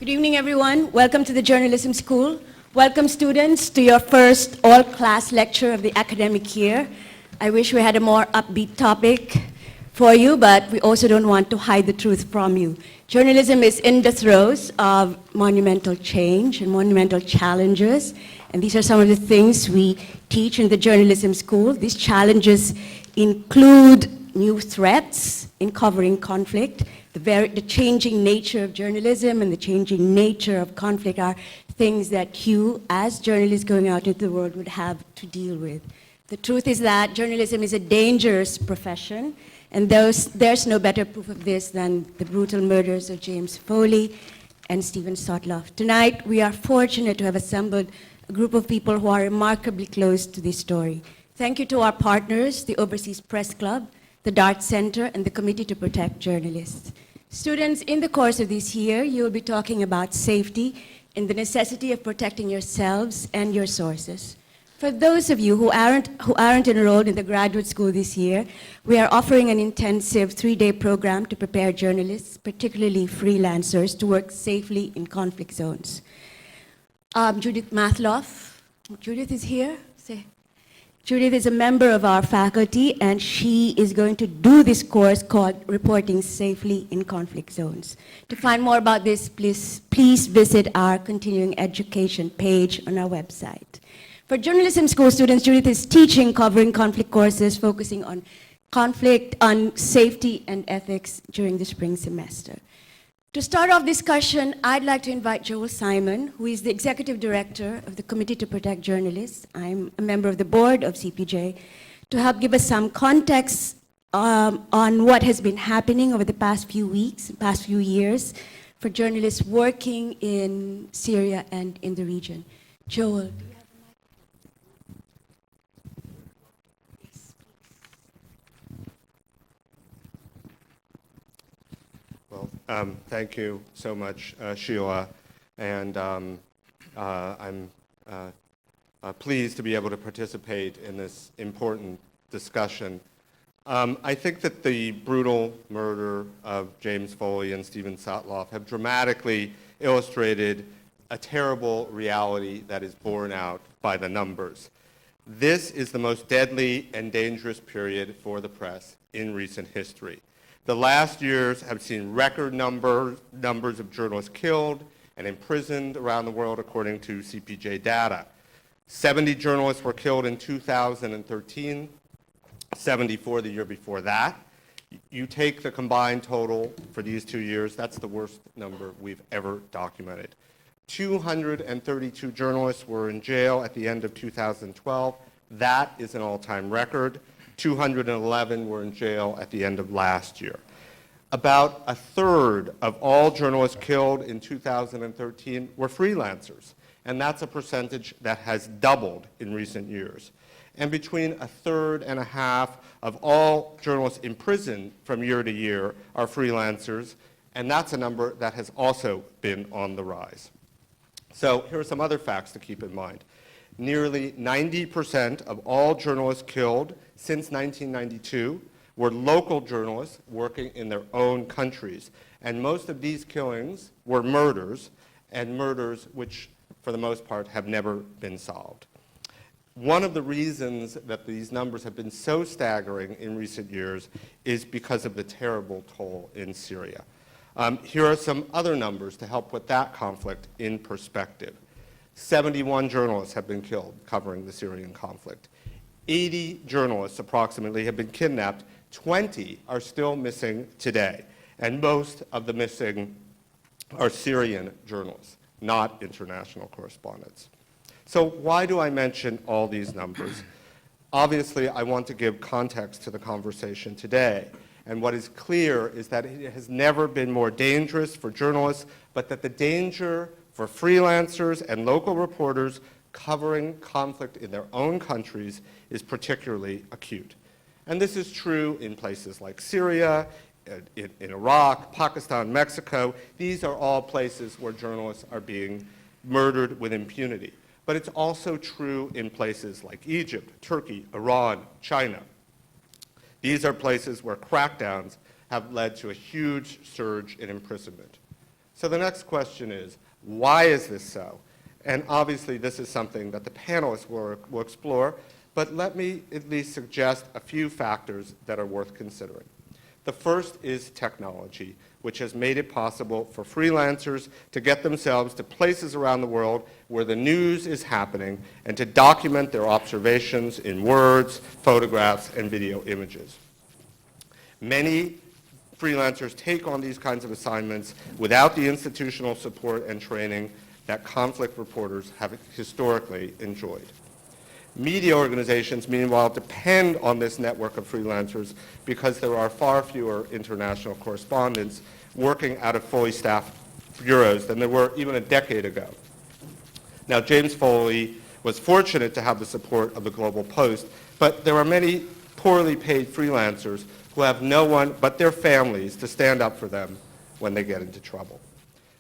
Good evening, everyone. Welcome to the Journalism School. Welcome, students, to your first all-class lecture of the academic year. I wish we had a more upbeat topic for you, but we also don't want to hide the truth from you. Journalism is in the throes of monumental change and monumental challenges, and these are some of the things we teach in the Journalism School. These challenges include new threats in covering conflict. The changing nature of journalism and the changing nature of conflict are things that you, as journalists going out into the world, would have to deal with. The truth is that journalism is a dangerous profession, and there's no better proof of this than the brutal murders of James Foley and Stephen Sotloff. Tonight, we are fortunate to have assembled a group of people who are remarkably close to this story. Thank you to our partners, the Overseas Press Club, the Dart Center, and the Committee to Protect Journalists. Students, in the course of this year, you will be talking about safety and the necessity of protecting yourselves and your sources. For those of you who aren't enrolled in the graduate school this year, we are offering an intensive 3-day program to prepare journalists, particularly freelancers, to work safely in conflict zones. Judith Mathloff. Judith is here. Judith is a member of our faculty, and she is going to do this course called Reporting Safely in Conflict Zones. To find more about this, please visit our continuing education page on our website. For journalism school students, Judith is teaching covering conflict courses focusing on conflict, on safety and ethics during the spring semester. To start off discussion, I'd like to invite Joel Simon, who is the Executive Director of the Committee to Protect Journalists. I'm a member of the board of CPJ, to help give us some context on what has been happening over the past few weeks, past few years, for journalists working in Syria and in the region. Joel, do you have a mic? Yes, Well, thank you so much, Sheila, and I'm pleased to be able to participate in this important discussion. I think that the brutal murder of James Foley and Stephen Sotloff have dramatically illustrated a terrible reality that is borne out by the numbers. This is the most deadly and dangerous period for the press in recent history. The last years have seen record numbers of journalists killed and imprisoned around the world, according to CPJ data. 70 journalists were killed in 2013, 74 the year before that. You take the combined total for these 2 years, that's the worst number we've ever documented. 232 journalists were in jail at the end of 2012. That is an all-time record. 211 were in jail at the end of last year. About a third of all journalists killed in 2013 were freelancers, and that's a percentage that has doubled in recent years. And between a third and a half of all journalists imprisoned from year to year are freelancers, and that's a number that has also been on the rise. So here are some other facts to keep in mind. Nearly 90% of all journalists killed since 1992 were local journalists working in their own countries. And most of these killings were murders, and murders which, for the most part, have never been solved. One of the reasons that these numbers have been so staggering in recent years is because of the terrible toll in Syria. Here are some other numbers to help put that conflict in perspective. 71 journalists have been killed covering the Syrian conflict. 80 journalists approximately have been kidnapped. 20 are still missing today. And most of the missing are Syrian journalists, not international correspondents. So why do I mention all these numbers? Obviously, I want to give context to the conversation today. And what is clear is that it has never been more dangerous for journalists, but that the danger for freelancers and local reporters covering conflict in their own countries is particularly acute. And this is true in places like Syria, in Iraq, Pakistan, Mexico. These are all places where journalists are being murdered with impunity. But it's also true in places like Egypt, Turkey, Iran, China. These are places where crackdowns have led to a huge surge in imprisonment. So the next question is, why is this so? And obviously this is something that the panelists will explore, but let me at least suggest a few factors that are worth considering. The first is technology, which has made it possible for freelancers to get themselves to places around the world where the news is happening and to document their observations in words, photographs, and video images. Many freelancers take on these kinds of assignments without the institutional support and training that conflict reporters have historically enjoyed. Media organizations, meanwhile, depend on this network of freelancers because there are far fewer international correspondents working out of fully staffed bureaus than there were even a decade ago. Now, James Foley was fortunate to have the support of the Global Post, but there are many poorly paid freelancers who have no one but their families to stand up for them when they get into trouble.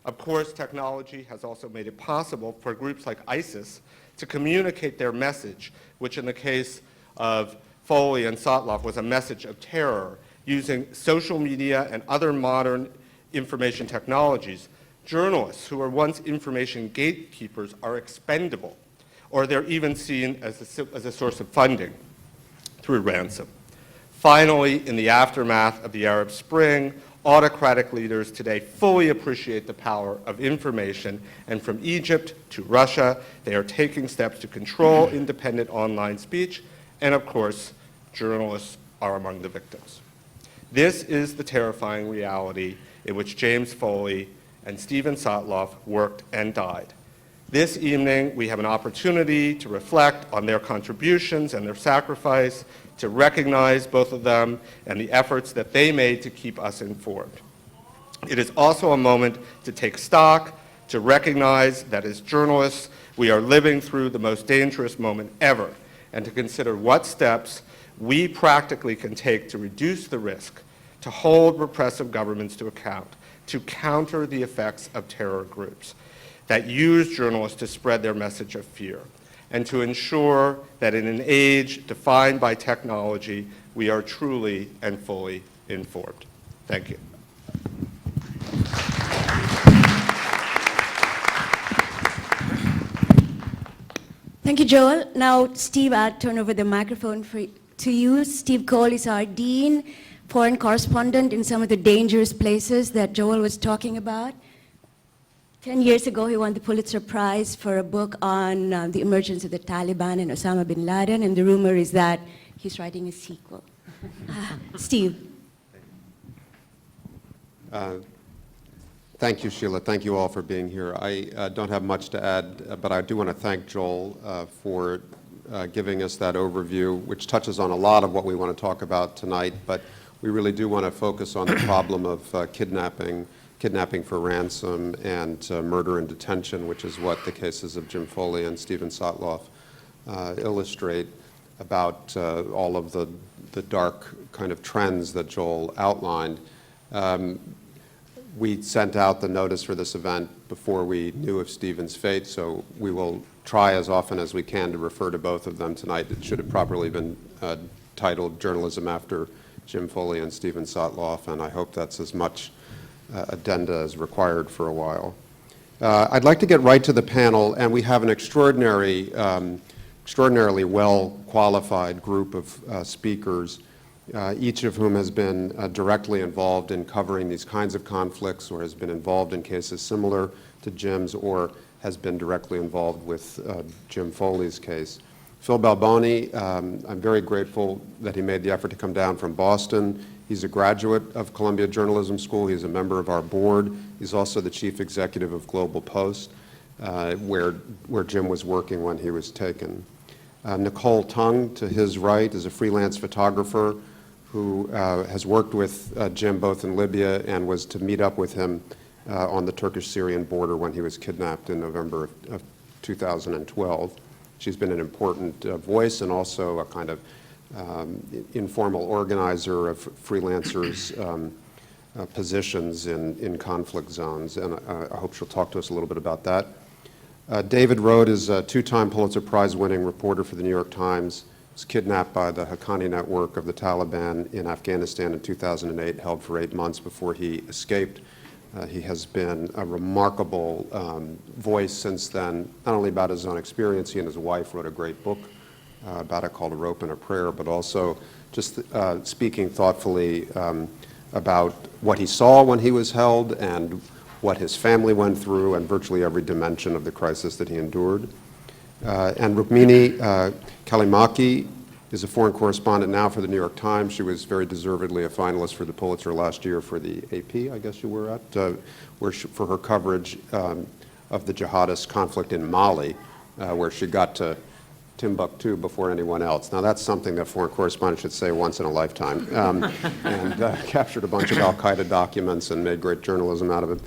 Of course, technology has also made it possible for groups like ISIS to communicate their message, which in the case of Foley and Sotloff was a message of terror, using social media and other modern information technologies. Journalists who were once information gatekeepers are expendable, or they're even seen as a source of funding through ransom. Finally, in the aftermath of the Arab Spring, autocratic leaders today fully appreciate the power of information, and from Egypt to Russia, they are taking steps to control independent online speech, and of course, journalists are among the victims. This is the terrifying reality in which James Foley and Stephen Sotloff worked and died. This evening, we have an opportunity to reflect on their contributions and their sacrifice, to recognize both of them and the efforts that they made to keep us informed. It is also a moment to take stock, to recognize that as journalists, we are living through the most dangerous moment ever, and to consider what steps we practically can take to reduce the risk, to hold repressive governments to account, to counter the effects of terror groups that use journalists to spread their message of fear, and to ensure that in an age defined by technology, we are truly and fully informed. Thank you. Thank you, Joel. Now, Steve, I'll turn over the microphone to you. Steve Coll is our dean, foreign correspondent in some of the dangerous places that Joel was talking about. 10 years ago, he won the Pulitzer Prize for a book on the emergence of the Taliban and Osama bin Laden, and the rumor is that he's writing a sequel. Steve. Thank you, Sheila. Thank you all for being here. I don't have much to add, but I do want to thank Joel for giving us that overview, which touches on a lot of what we want to talk about tonight, but we really do want to focus on the problem of kidnapping for ransom, and murder and detention, which is what the cases of Jim Foley and Stephen Sotloff illustrate about all of the dark kind of trends that Joel outlined. We sent out the notice for this event before we knew of Stephen's fate, so we will try as often as we can to refer to both of them tonight. It should have properly been titled Journalism After Jim Foley and Stephen Sotloff, and I hope that's as much addenda as required for a while. I'd like to get right to the panel, and we have an extraordinarily well-qualified group of speakers, each of whom has been directly involved in covering these kinds of conflicts, or has been involved in cases similar to Jim's, or has been directly involved with Jim Foley's case. Phil Balboni, I'm very grateful that he made the effort to come down from Boston. He's a graduate of Columbia Journalism School. He's a member of our board. He's also the chief executive of Global Post, where Jim was working when he was taken. Nicole Tung, to his right, is a freelance photographer who has worked with Jim both in Libya and was to meet up with him on the Turkish-Syrian border when he was kidnapped in November of 2012. She's been an important voice and also a kind of informal organizer of freelancers' positions in conflict zones, and I hope she'll talk to us a little bit about that. David Rode is a two-time Pulitzer Prize-winning reporter for the New York Times. He was kidnapped by the Haqqani network of the Taliban in Afghanistan in 2008, held for 8 months before he escaped He has been a remarkable voice since then, not only about his own experience. He and his wife wrote a great book about it called A Rope and a Prayer, but also just speaking thoughtfully about what he saw when he was held and what his family went through and virtually every dimension of the crisis that he endured. And Rukmini Kalimaki is a foreign correspondent now for the New York Times. She was very deservedly a finalist for the Pulitzer last year for the AP, I guess you were at, for her coverage of the jihadist conflict in Mali, where she got to Timbuktu before anyone else. Now that's something that foreign correspondents should say once in a lifetime, and captured a bunch of al-Qaeda documents and made great journalism out of it.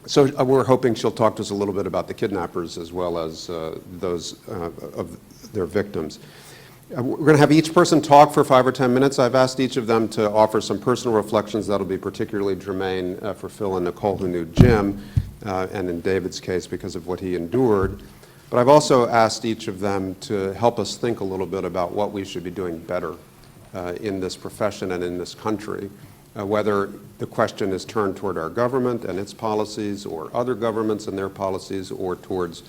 So we're hoping she'll talk to us a little bit about the kidnappers as well as those of their victims. We're going to have each person talk for 5 or 10 minutes. I've asked each of them to offer some personal reflections that'll be particularly germane for Phil and Nicole, who knew Jim, and in David's case because of what he endured. But I've also asked each of them to help us think a little bit about what we should be doing better in this profession and in this country, whether the question is turned toward our government and its policies, or other governments and their policies, or towards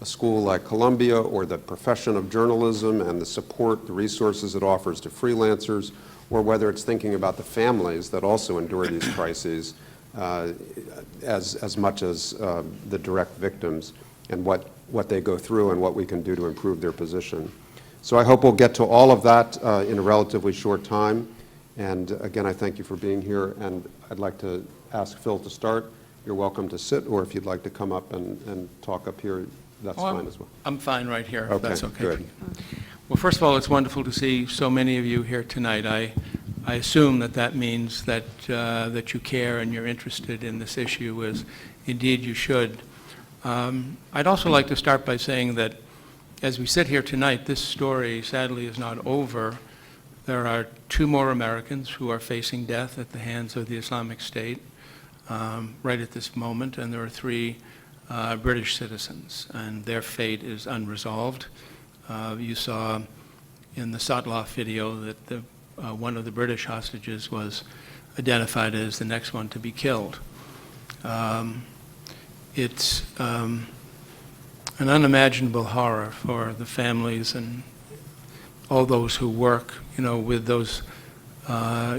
a school like Columbia, or the profession of journalism and the support, the resources it offers to freelancers, or whether it's thinking about the families that also endure these crises as much as the direct victims, and what they go through and what we can do to improve their position. So I hope we'll get to all of that in a relatively short time. And again, I thank you for being here, and I'd like to ask Phil to start. You're welcome to sit, or if you'd like to come up and talk up here, that's fine as well. I'm fine right here, Okay, if that's okay. good. Well, first of all, it's wonderful to see so many of you here tonight. I assume that means that you care and you're interested in this issue, as indeed you should. I'd also like to start by saying that as we sit here tonight, this story sadly is not over. There are 2 more Americans who are facing death at the hands of the Islamic State right at this moment, and there are 3 British citizens, and their fate is unresolved. You saw in the Sotloff video that one of the British hostages was identified as the next one to be killed. It's an unimaginable horror for the families and all those who work, with those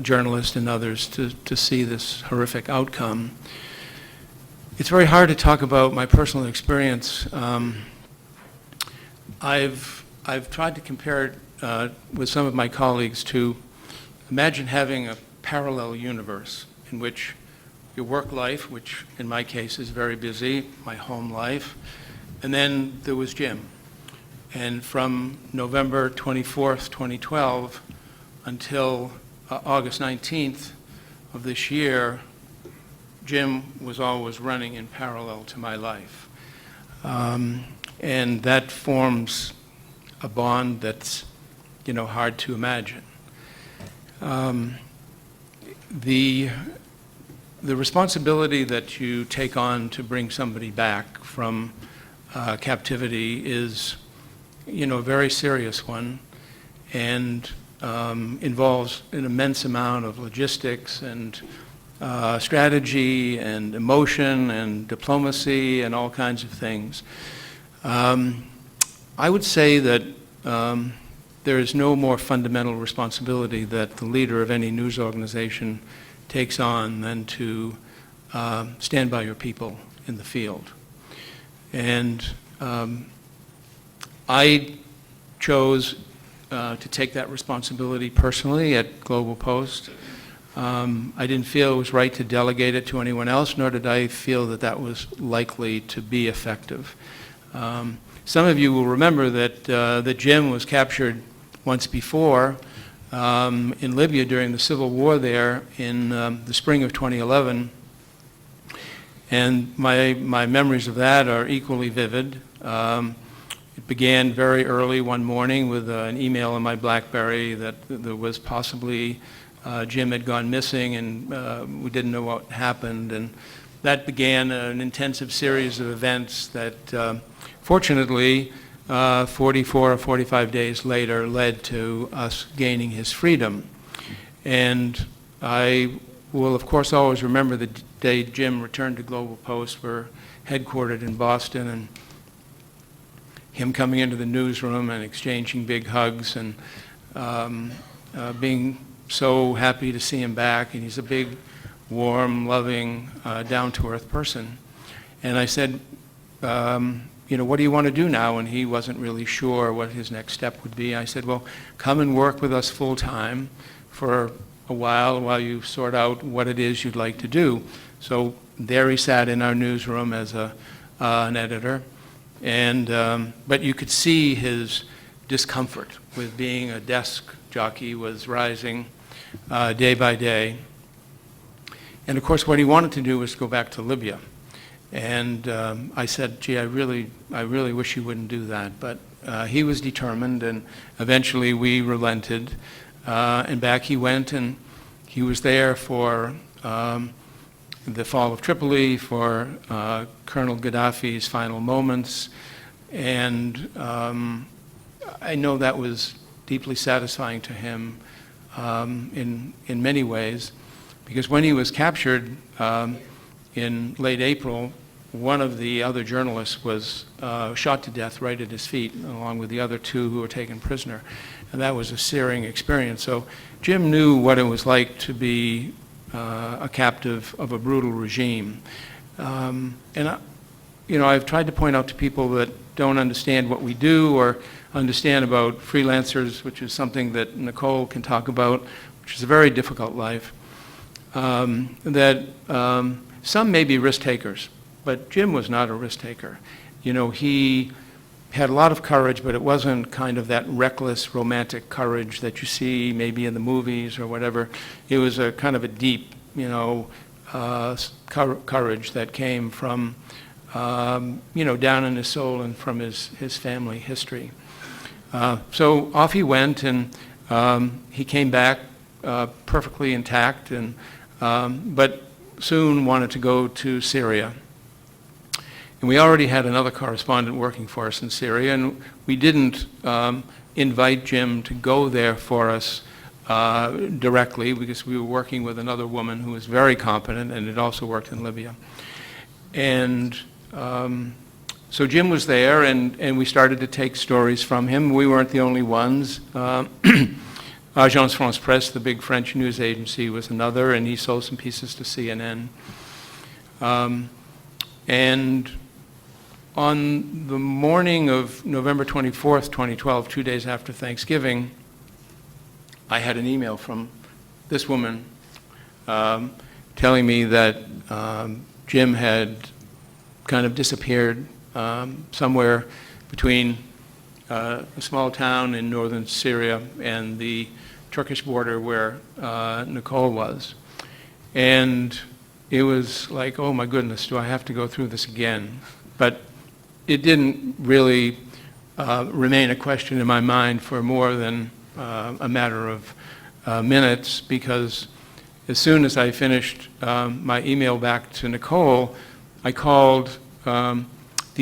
journalists and others to see this horrific outcome. It's very hard to talk about my personal experience. I've tried to compare it with some of my colleagues to imagine having a parallel universe in which your work life, which in my case is very busy, my home life, and then there was Jim. And from November 24th, 2012 until August 19th of this year, Jim was always running in parallel to my life. And that forms a bond that's, hard to imagine. The responsibility that you take on to bring somebody back from captivity is, a very serious one, and involves an immense amount of logistics and strategy and emotion and diplomacy and all kinds of things. I would say that there is no more fundamental responsibility that the leader of any news organization takes on than to stand by your people in the field. And I chose to take that responsibility personally at Global Post. I didn't feel it was right to delegate it to anyone else, nor did I feel that was likely to be effective. Some of you will remember that Jim was captured once before in Libya during the civil war there in the spring of 2011. And my memories of that are equally vivid. It began very early one morning with an email on my BlackBerry that there was possibly Jim had gone missing, and we didn't know what happened. And that began an intensive series of events that fortunately 44 or 45 days later led to us gaining his freedom. And I will of course always remember day Jim returned to Global Post, we're headquartered in Boston, and him coming into the newsroom and exchanging big hugs and being so happy to see him back. And he's a big, warm, loving, down-to-earth person. And I said, what do you want to do now? And he wasn't really sure what his next step would be. I said, well, come and work with us full-time for a while you sort out what it is you'd like to do. So there he sat in our newsroom as an editor. And, but you could see his discomfort with being a desk jockey was rising day by day. And of course, what he wanted to do was go back to Libya. And I said, gee, I really wish you wouldn't do that. But he was determined, and eventually we relented. And back he went, and he was there for the fall of Tripoli, for Colonel Gaddafi's final moments. And I know that was deeply satisfying to him in many ways, because when he was captured in late April, one of the other journalists was shot to death right at his feet, along with the other two who were taken prisoner. And that was a searing experience. So Jim knew what it was like to be a captive of a brutal regime. I've tried to point out to people that don't understand what we do or understand about freelancers, which is something that Nicole can talk about, which is a very difficult life, that some may be risk takers, but Jim was not a risk taker. He had a lot of courage, but it wasn't kind of that reckless, romantic courage that you see maybe in the movies or whatever. It was a kind of a deep, courage that came from, down in his soul and from his family history. So off he went, and he came back perfectly intact, and but soon wanted to go to Syria. And we already had another correspondent working for us in Syria, and we didn't invite Jim to go there for us directly, because we were working with another woman who was very competent and had also worked in Libya. And so Jim was there, and we started to take stories from him. We weren't the only ones. Agence France Presse, the big French news agency, was another, and he sold some pieces to CNN. And on the morning of November 24th, 2012, 2 days after Thanksgiving, I had an email from this woman telling me that Jim had kind of disappeared somewhere between a small town in northern Syria and the Turkish border where Nicole was. And it was like, oh my goodness, do I have to go through this again? But it didn't really remain a question in my mind for more than a matter of minutes, because as soon as I finished my email back to Nicole, I called the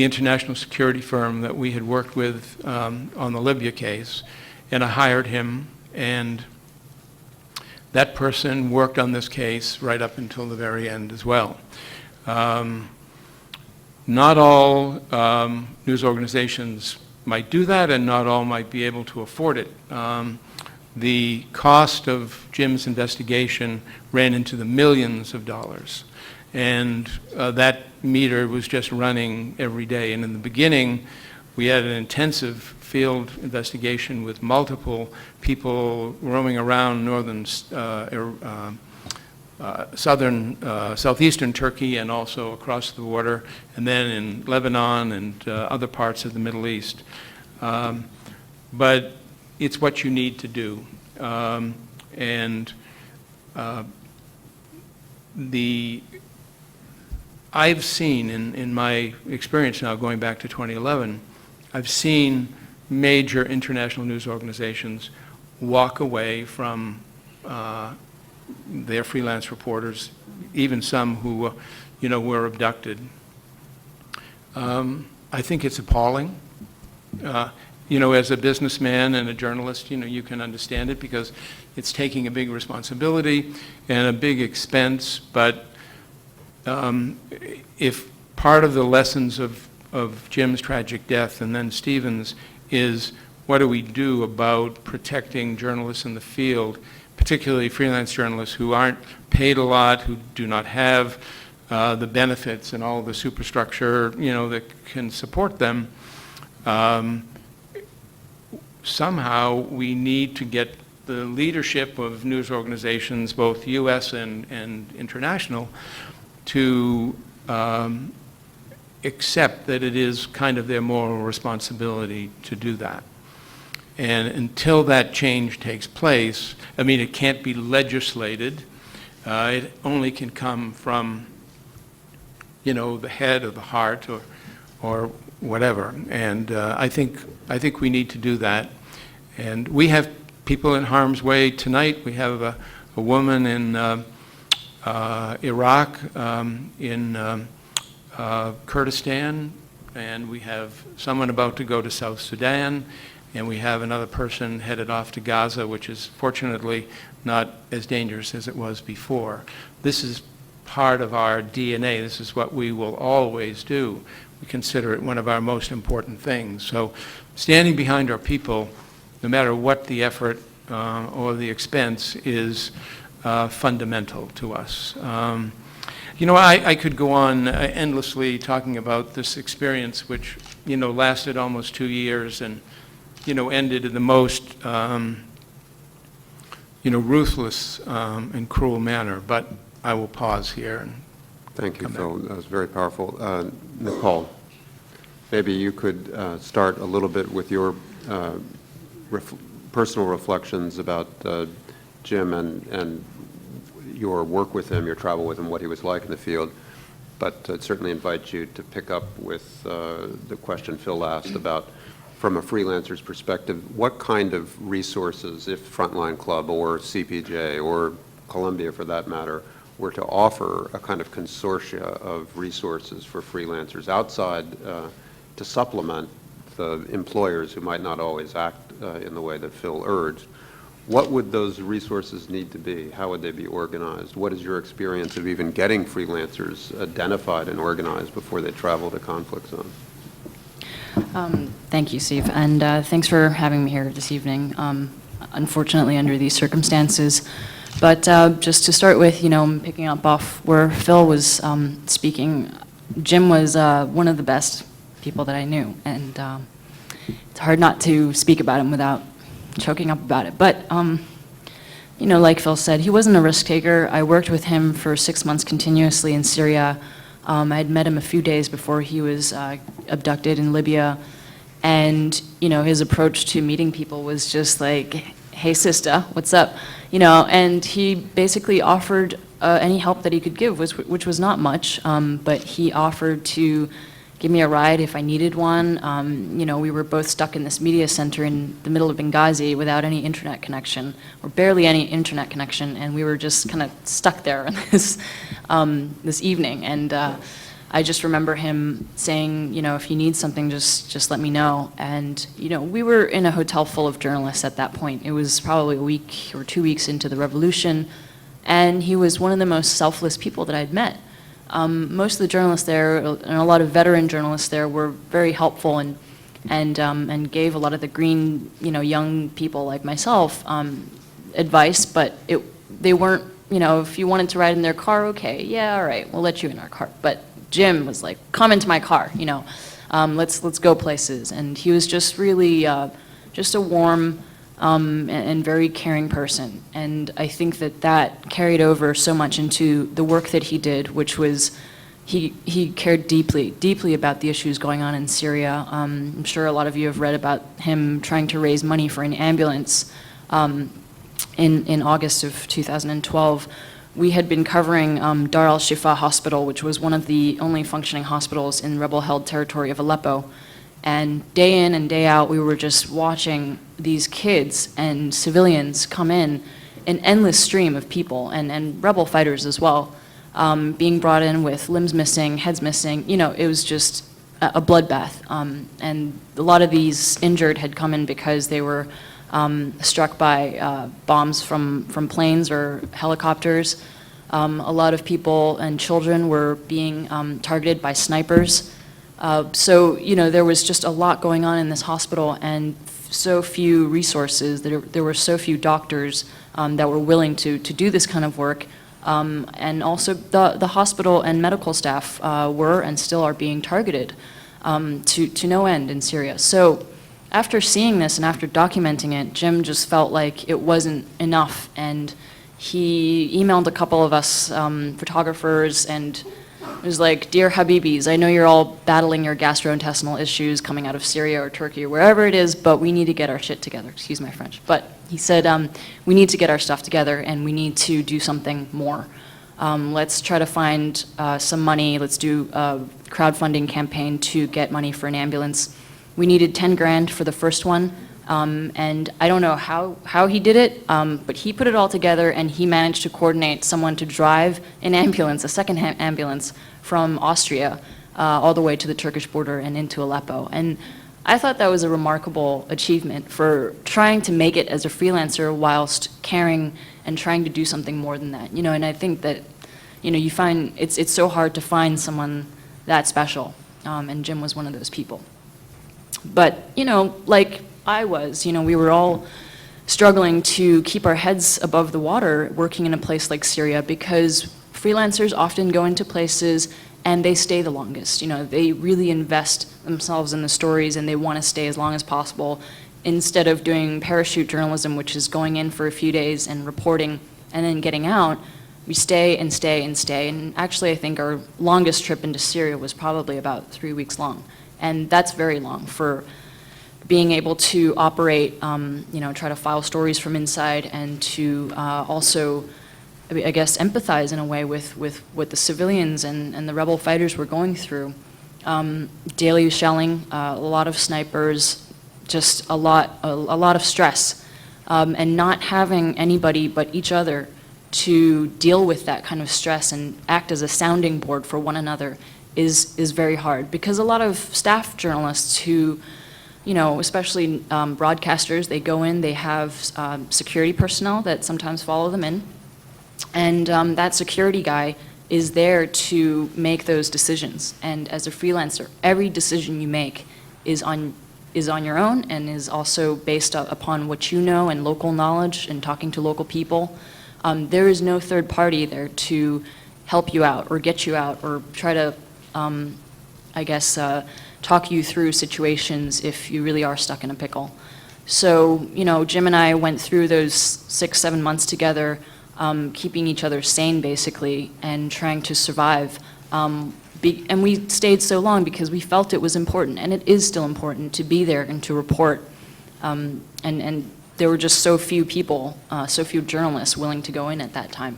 international security firm that we had worked with on the Libya case, and I hired him, and that person worked on this case right up until the very end as well. Not all news organizations might do that, and not all might be able to afford it. The cost of Jim's investigation ran into the millions of dollars, and that meter was just running every day. And in the beginning, we had an intensive field investigation with multiple people roaming around northern, southeastern Turkey, and also across the border, and then in Lebanon and other parts of the Middle East. But it's what you need to do. I've seen, in my experience now going back to 2011, I've seen major international news organizations walk away from their freelance reporters, even some who were abducted. I think it's appalling. As a businessman and a journalist, you can understand it, because it's taking a big responsibility and a big expense, but if part of the lessons of Jim's tragic death and then Stephen's is what do we do about protecting journalists in the field, particularly freelance journalists who aren't paid a lot, who do not have the benefits and all the superstructure, that can support them. Somehow we need to get the leadership of news organizations, both U.S. and international, to accept that it is kind of their moral responsibility to do that. And until that change takes place, it can't be legislated. It only can come from, the head or the heart or whatever. And I think we need to do that. And we have people in harm's way tonight. We have a woman in Iraq, in Kurdistan, and we have someone about to go to South Sudan, and we have another person headed off to Gaza, which is fortunately not as dangerous as it was before. This is part of our DNA. This is what we will always do. We consider it one of our most important things. So standing behind our people, no matter what the effort or the expense, is fundamental to us. I could go on endlessly talking about this experience, which, lasted almost 2 years and, ended in the most, ruthless and cruel manner. But I will pause here. And thank you, Phil. That was very powerful. Nicole, maybe you could start a little bit with your personal reflections about Jim and your work with him, your travel with him, what he was like in the field. But I'd certainly invite you to pick up with the question Phil asked about, from a freelancer's perspective, what kind of resources, if Frontline Club or CPJ or Columbia for that matter, were to offer a kind of consortia of resources for freelancers outside to supplement the employers who might not always act in the way that Phil urged. What would those resources need to be? How would they be organized? What is your experience of even getting freelancers identified and organized before they travel to conflict zones? Thank you, Steve, and thanks for having me here this evening, unfortunately under these circumstances. But just to start with, picking up off where Phil was speaking, Jim was one of the best people that I knew, and it's hard not to speak about him without choking up about it. But, like Phil said, he wasn't a risk taker. I worked with him for 6 months continuously in Syria. I had met him a few days before he was abducted in Libya, and, his approach to meeting people was just like, hey, sister, what's up? And he basically offered any help that he could give, which was not much, but he offered to give me a ride if I needed one. We were both stuck in this media center in the middle of Benghazi without any internet connection, or barely any internet connection, and we were just kind of stuck there on this evening. And I just remember him saying, if you need something, just let me know. And we were in a hotel full of journalists at that point. It was probably a week or 2 weeks into the revolution, and he was one of the most selfless people that I'd met. Most of the journalists there, and a lot of veteran journalists there, were very helpful and gave a lot of the green, young people like myself advice. But they weren't, if you wanted to ride in their car, okay, yeah, all right, we'll let you in our car. But Jim was like, come into my car, let's go places. And he was just really just a warm and very caring person. And I think that carried over so much into the work that he did, which was he cared deeply about the issues going on in Syria. I'm sure a lot of you have read about him trying to raise money for an ambulance in August of 2012. We had been covering Dar al-Shifa Hospital, which was one of the only functioning hospitals in rebel-held territory of Aleppo. And day in and day out, we were just watching these kids and civilians come in, an endless stream of people, and rebel fighters as well, being brought in with limbs missing, heads missing. It was just a bloodbath. And a lot of these injured had come in because they were struck by bombs from planes or helicopters. A lot of people and children were being targeted by snipers. So, there was just a lot going on in this hospital, and so few resources. There were so few doctors that were willing to do this kind of work. And also the hospital and medical staff were and still are being targeted to no end in Syria. So after seeing this and after documenting it, Jim just felt like it wasn't enough, and he emailed a couple of us photographers and was like, "Dear Habibis, I know you're all battling your gastrointestinal issues coming out of Syria or Turkey or wherever it is, but we need to get our shit together." Excuse my French. But he said, we need to get our stuff together and we need to do something more. Let's try to find some money. Let's do a crowdfunding campaign to get money for an ambulance. We needed 10 grand for the first one. And I don't know how he did it, but he put it all together and he managed to coordinate someone to drive an ambulance, a second-hand ambulance, from Austria all the way to the Turkish border and into Aleppo. And I thought that was a remarkable achievement for trying to make it as a freelancer whilst caring and trying to do something more than that. And I think that, you find it's so hard to find someone that special, and Jim was one of those people. But, like I was, we were all struggling to keep our heads above the water working in a place like Syria, because freelancers often go into places and they stay the longest. They really invest themselves in the stories and they want to stay as long as possible, instead of doing parachute journalism, which is going in for a few days and reporting and then getting out. We stay and stay and stay. And actually, I think our longest trip into Syria was probably about 3 weeks long. And that's very long for being able to operate, try to file stories from inside and to also, I guess, empathize in a way with what the civilians and the rebel fighters were going through. Daily shelling, a lot of snipers, just a lot of stress, and not having anybody but each other to deal with that kind of stress and act as a sounding board for one another is very hard, because a lot of staff journalists who, especially broadcasters, they go in, they have security personnel that sometimes follow them in, and that security guy is there to make those decisions. And as a freelancer, every decision you make is on your own and is also based upon what you know and local knowledge and talking to local people. There is no third party there to help you out or get you out or try to, talk you through situations if you really are stuck in a pickle. So, Jim and I went through those 6-7 months together, keeping each other sane, basically, and trying to survive. And we stayed so long because we felt it was important, and it is still important to be there and to report. And there were just so few people, so few journalists willing to go in at that time.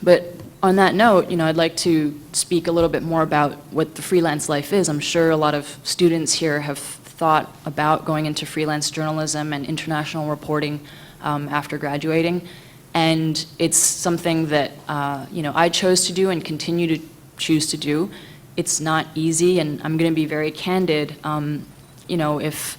But on that note, I'd like to speak a little bit more about what the freelance life is. I'm sure a lot of students here have thought about going into freelance journalism and international reporting after graduating. And it's something that, I chose to do and continue to choose to do. It's not easy, and I'm going to be very candid. If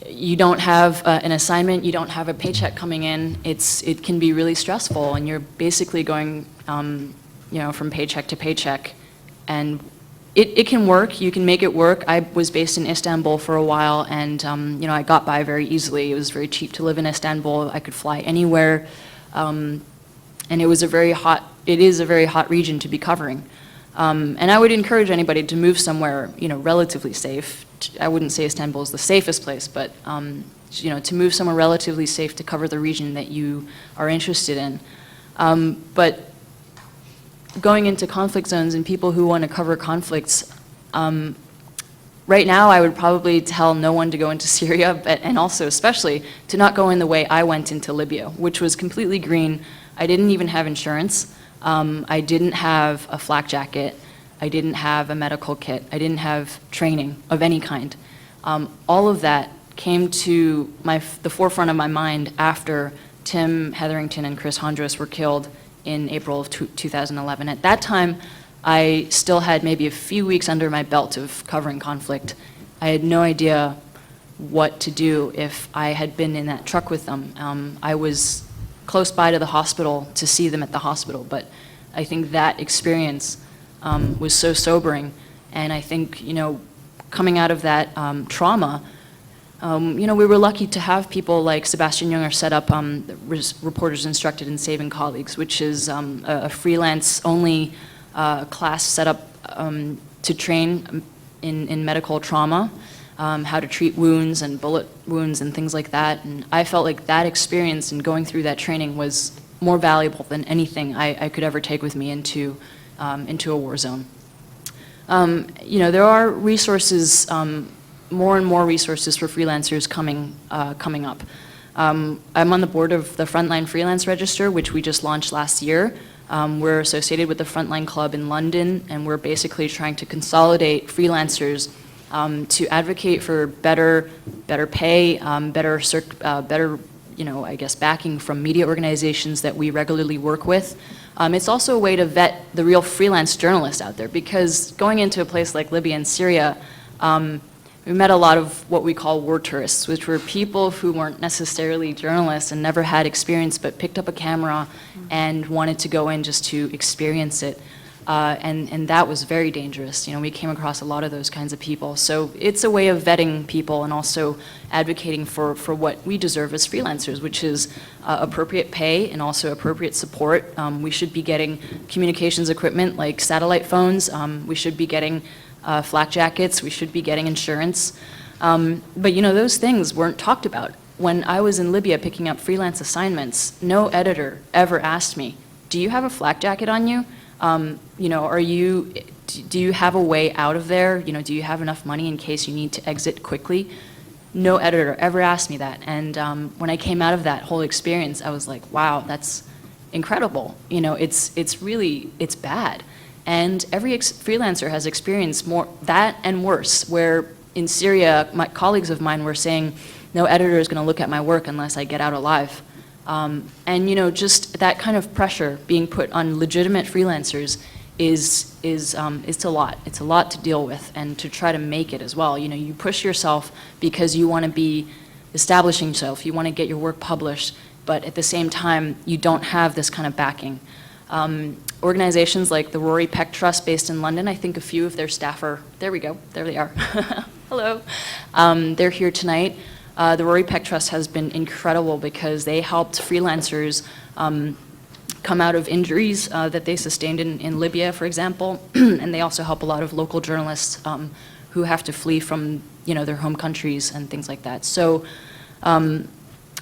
you don't have an assignment, you don't have a paycheck coming in, it can be really stressful, and you're basically going, from paycheck to paycheck. And it can work, you can make it work. I was based in Istanbul for a while, and I got by very easily. It was very cheap to live in Istanbul. I could fly anywhere, and it is a very hot region to be covering. And I would encourage anybody to move somewhere, relatively safe. I wouldn't say Istanbul is the safest place, but to move somewhere relatively safe to cover the region that you are interested in. But going into conflict zones and people who want to cover conflicts, right now I would probably tell no one to go into Syria, and also especially to not go in the way I went into Libya, which was completely green. I didn't even have insurance. I didn't have a flak jacket. I didn't have a medical kit. I didn't have training of any kind. All of that came to the forefront of my mind after Tim Hetherington and Chris Hondros were killed in April of 2011. At that time, I still had maybe a few weeks under my belt of covering conflict. I had no idea what to do if I had been in that truck with them. I was close by to the hospital to see them at the hospital. But I think that experience was so sobering. And I think, coming out of that trauma, we were lucky to have people like Sebastian Junger set up Reporters Instructed in Saving Colleagues, which is a freelance-only class set up to train in medical trauma, how to treat wounds and bullet wounds and things like that. And I felt like that experience and going through that training was more valuable than anything I could ever take with me into a war zone. There are resources, more and more resources for freelancers coming up. I'm on the board of the Frontline Freelance Register, which we just launched last year. We're associated with the Frontline Club in London, and we're basically trying to consolidate freelancers to advocate for better pay, better, backing from media organizations that we regularly work with. It's also a way to vet the real freelance journalists out there, because going into a place like Libya and Syria, we met a lot of what we call war tourists, which were people who weren't necessarily journalists and never had experience, but picked up a camera and wanted to go in just to experience it. And that was very dangerous. We came across a lot of those kinds of people. So it's a way of vetting people and also advocating for what we deserve as freelancers, which is appropriate pay and also appropriate support. We should be getting communications equipment like satellite phones. We should be getting flak jackets. We should be getting insurance. But those things weren't talked about. When I was in Libya picking up freelance assignments, no editor ever asked me, do you have a flak jacket on you? Do you have a way out of there? Do you have enough money in case you need to exit quickly? No editor ever asked me that. And when I came out of that whole experience, I was like, wow, that's incredible. It's bad. And every freelancer has experienced more that and worse, where in Syria, my colleagues of mine were saying, no editor is going to look at my work unless I get out alive. And just that kind of pressure being put on legitimate freelancers is a lot. It's a lot to deal with, and to try to make it as well. You push yourself because you want to be establishing yourself. You want to get your work published, but at the same time, you don't have this kind of backing. Organizations like the Rory Peck Trust, based in London, I think a few of their staff are, there we go, there they are. Hello. They're here tonight. The Rory Peck Trust has been incredible because they helped freelancers come out of injuries that they sustained in Libya, for example, and they also help a lot of local journalists who have to flee from their home countries and things like that. So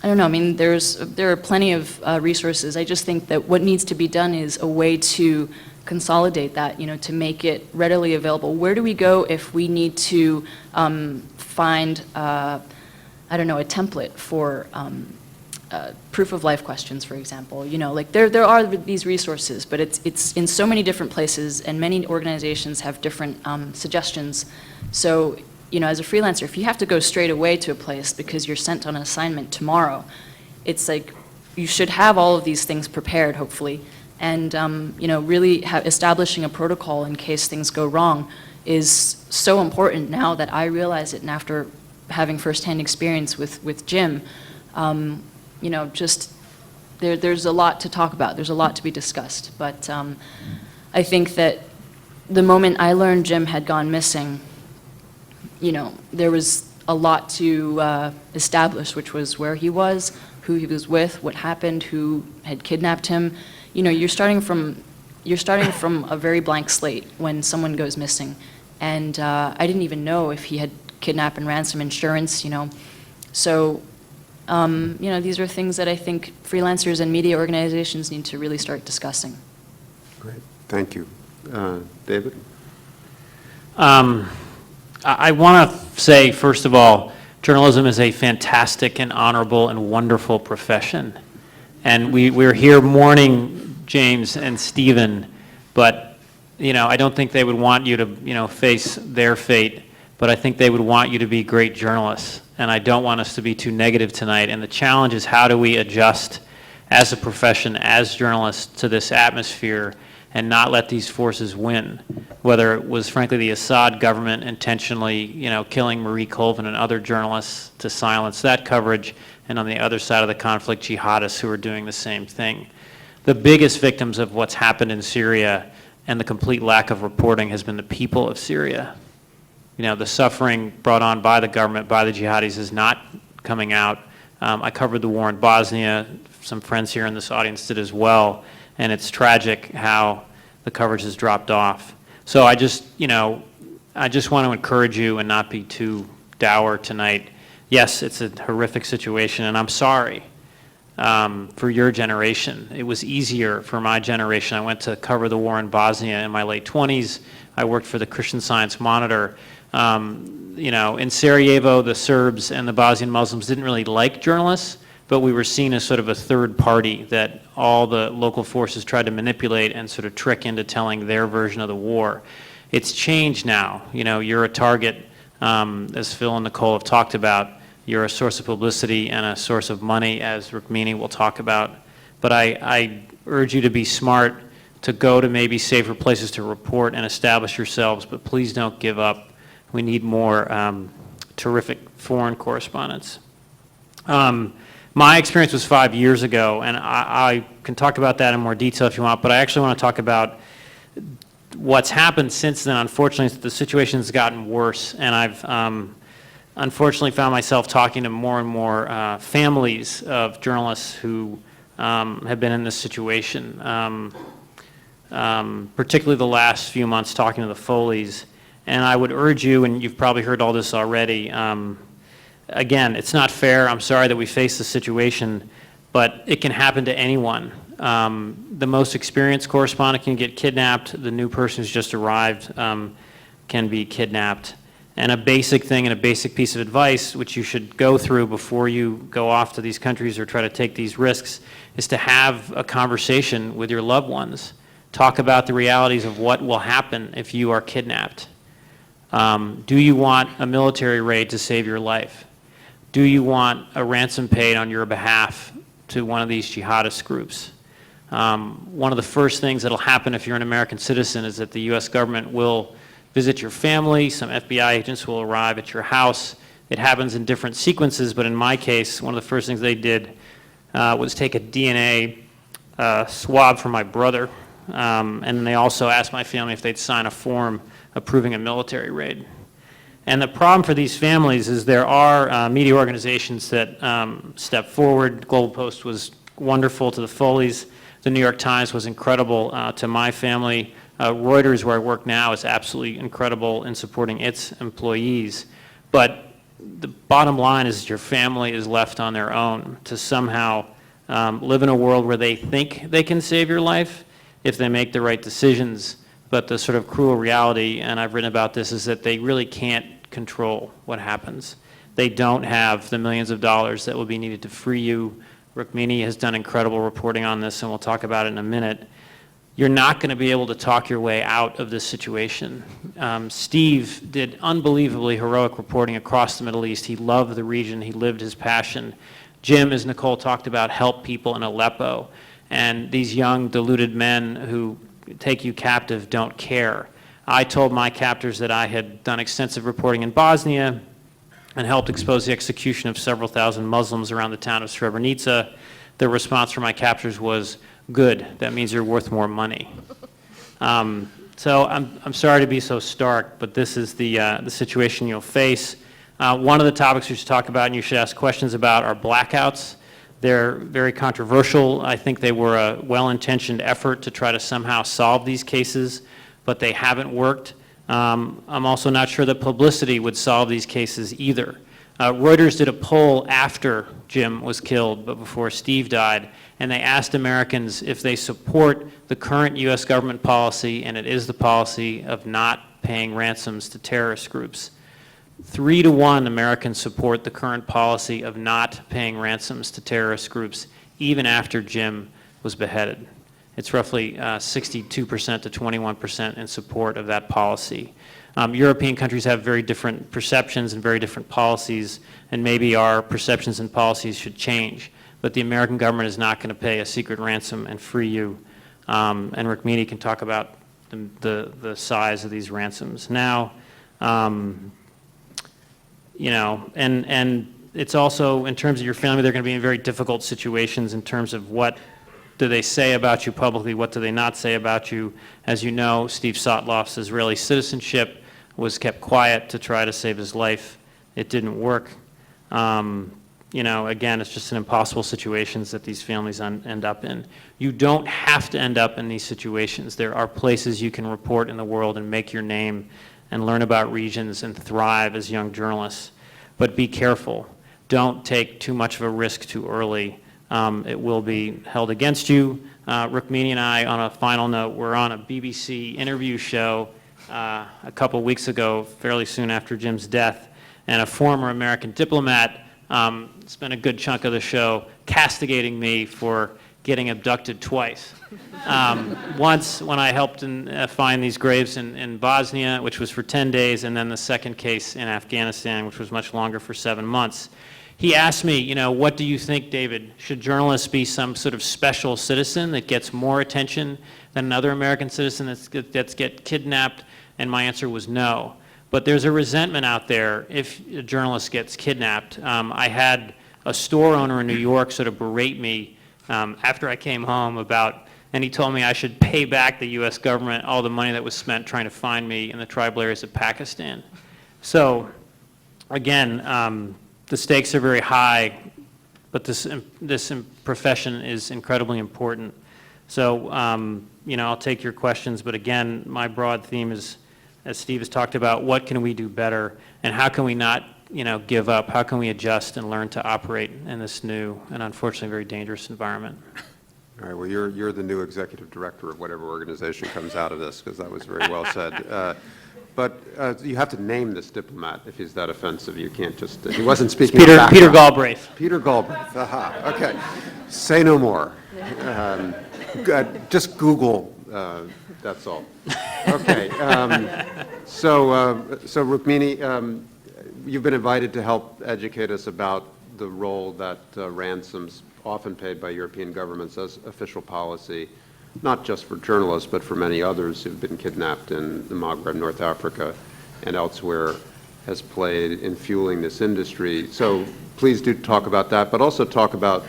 I don't know. There are plenty of resources. I just think that what needs to be done is a way to consolidate that, to make it readily available. Where do we go if we need to find a template for proof of life questions, for example? There are these resources, but it's in so many different places, and many organizations have different suggestions. So, as a freelancer, if you have to go straight away to a place because you're sent on an assignment tomorrow, it's like you should have all of these things prepared, hopefully, and really establishing a protocol in case things go wrong is so important now that I realize it, and after having firsthand experience with Jim, there's a lot to talk about. There's a lot to be discussed. But I think that the moment I learned Jim had gone missing, there was a lot to establish, which was where he was, who he was with, what happened, who had kidnapped him. You're starting from a very blank slate when someone goes missing. And I didn't even know if he had kidnap and ransom insurance, So, these are things that I think freelancers and media organizations need to really start discussing. Great, thank you. David? I want to say, first of all, journalism is a fantastic and honorable and wonderful profession. And we're here mourning James and Stephen, but, I don't think they would want you to, face their fate, but I think they would want you to be great journalists. And I don't want us to be too negative tonight. And the challenge is, how do we adjust as a profession, as journalists, to this atmosphere and not let these forces win? Whether it was, frankly, the Assad government intentionally, killing Marie Colvin and other journalists to silence that coverage, and on the other side of the conflict, jihadists who are doing the same thing. The biggest victims of what's happened in Syria and the complete lack of reporting has been the people of Syria. You know, the suffering brought on by the government, by the jihadis, is not coming out. I covered the war in Bosnia. Some friends here in this audience did as well, and it's tragic how the coverage has dropped off. So I just want to encourage you and not be too dour tonight. Yes, it's a horrific situation, and I'm sorry for your generation. It was easier for my generation. I went to cover the war in Bosnia in my late 20s. I worked for the Christian Science Monitor. In Sarajevo, the Serbs and the Bosnian Muslims didn't really like journalists, but we were seen as sort of a third party that all the local forces tried to manipulate and sort of trick into telling their version of the war. It's changed now. You know, you're a target, as Phil and Nicole have talked about. You're a source of publicity and a source of money, as Rukmini will talk about. But I urge you to be smart, to go to maybe safer places to report and establish yourselves, but please don't give up. We need more terrific foreign correspondents. My experience was 5 years ago, and I can talk about that in more detail if you want, but I actually want to talk about what's happened since then. Unfortunately, the situation's gotten worse, and I've unfortunately found myself talking to more and more families of journalists who have been in this situation, particularly the last few months talking to the Foleys. And I would urge you, and you've probably heard all this already, again, it's not fair. I'm sorry that we face this situation, but it can happen to anyone. The most experienced correspondent can get kidnapped. The new person who's just arrived can be kidnapped. And a basic thing and a basic piece of advice, which you should go through before you go off to these countries or try to take these risks, is to have a conversation with your loved ones. Talk about the realities of what will happen if you are kidnapped. Do you want a military raid to save your life? Do you want a ransom paid on your behalf to one of these jihadist groups? One of the first things that will happen if you're an American citizen is that the U.S. government will visit your family. Some FBI agents will arrive at your house. It happens in different sequences, but in my case, one of the first things they did was take a DNA swab from my brother, and they also asked my family if they'd sign a form approving a military raid. And the problem for these families is there are media organizations that step forward. Global Post was wonderful to the Foleys. The New York Times was incredible to my family. Reuters, where I work now, is absolutely incredible in supporting its employees. But the bottom line is your family is left on their own to somehow live in a world where they think they can save your life if they make the right decisions. But the sort of cruel reality, and I've written about this, is that they really can't control what happens. They don't have the millions of dollars that will be needed to free you. Rukmini has done incredible reporting on this, and we'll talk about it in a minute. You're not going to be able to talk your way out of this situation. Steve did unbelievably heroic reporting across the Middle East. He loved the region. He lived his passion. Jim, as Nicole talked about, helped people in Aleppo. And these young, deluded men who take you captive don't care. I told my captors that I had done extensive reporting in Bosnia and helped expose the execution of several thousand Muslims around the town of Srebrenica. The response from my captors was, good, that means you're worth more money. So I'm sorry to be so stark, but this is the situation you'll face. One of the topics we should talk about and you should ask questions about are blackouts. They're very controversial. I think they were a well-intentioned effort to try to somehow solve these cases, but they haven't worked. I'm also not sure that publicity would solve these cases either. Reuters did a poll after Jim was killed, but before Steve died, and they asked Americans if they support the current U.S. government policy, and it is the policy of not paying ransoms to terrorist groups. 3-to-1 Americans support the current policy of not paying ransoms to terrorist groups, even after Jim was beheaded. It's roughly 62% to 21% in support of that policy. European countries have very different perceptions and very different policies, and maybe our perceptions and policies should change. But the American government is not going to pay a secret ransom and free you. And Rukmini can talk about the size of these ransoms. Now, and it's also, in terms of your family, they're going to be in very difficult situations in terms of what do they say about you publicly, what do they not say about you. As you know, Steve Sotloff's Israeli citizenship was kept quiet to try to save his life. It didn't work. You know, again, it's just an impossible situations that these families end up in. You don't have to end up in these situations. There are places you can report in the world and make your name and learn about regions and thrive as young journalists. But be careful. Don't take too much of a risk too early. It will be held against you. Rukmini and I, on a final note, were on a BBC interview show a couple weeks ago, fairly soon after Jim's death, and a former American diplomat spent a good chunk of the show castigating me for getting abducted twice. Once when I helped find these graves in Bosnia, which was for 10 days, and then the second case in Afghanistan, which was much longer, for 7 months. He asked me, you know, what do you think, David? Should journalists be some sort of special citizen that gets more attention than another American citizen that's get kidnapped? And my answer was no. But there's a resentment out there if a journalist gets kidnapped. I had a store owner in New York sort of berate me after I came home and he told me I should pay back the U.S. government all the money that was spent trying to find me in the tribal areas of Pakistan. So, again, the stakes are very high, but this profession is incredibly important. So, you know, I'll take your questions, but again, my broad theme is, as Steve has talked about, what can we do better, and how can we not, you know, give up? How can we adjust and learn to operate in this new and unfortunately very dangerous environment? All right, well, you're the new executive director of whatever organization comes out of this, because that was very well said. But you have to name this diplomat if he's that offensive. You can't just, he wasn't speaking Peter Galbraith. Peter Galbraith, aha, okay. Say no more. Just Google, that's all. Okay, so Rukmini, you've been invited to help educate us about the role that ransoms often paid by European governments as official policy, not just for journalists, but for many others who've been kidnapped in the Maghreb, North Africa, and elsewhere, has played in fueling this industry. So please do talk about that, but also talk about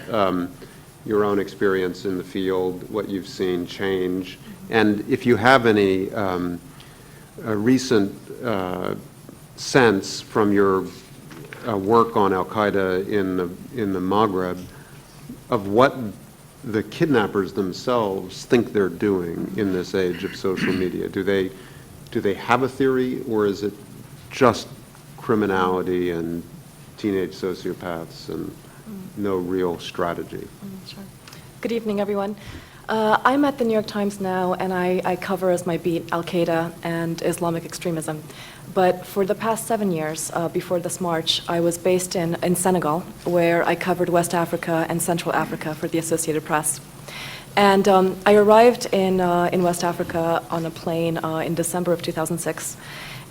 your own experience in the field, what you've seen change, and if you have any recent sense from your work on Al-Qaeda in the Maghreb of what the kidnappers themselves think they're doing in this age of social media. Do they have a theory, or is it just criminality and teenage sociopaths and no real strategy? Sure. Good evening, everyone. I'm at the New York Times now, and I cover as my beat Al-Qaeda and Islamic extremism. But for the past 7 years, before this March, I was based in Senegal, where I covered West Africa and Central Africa for the Associated Press. And I arrived in West Africa on a plane in December of 2006.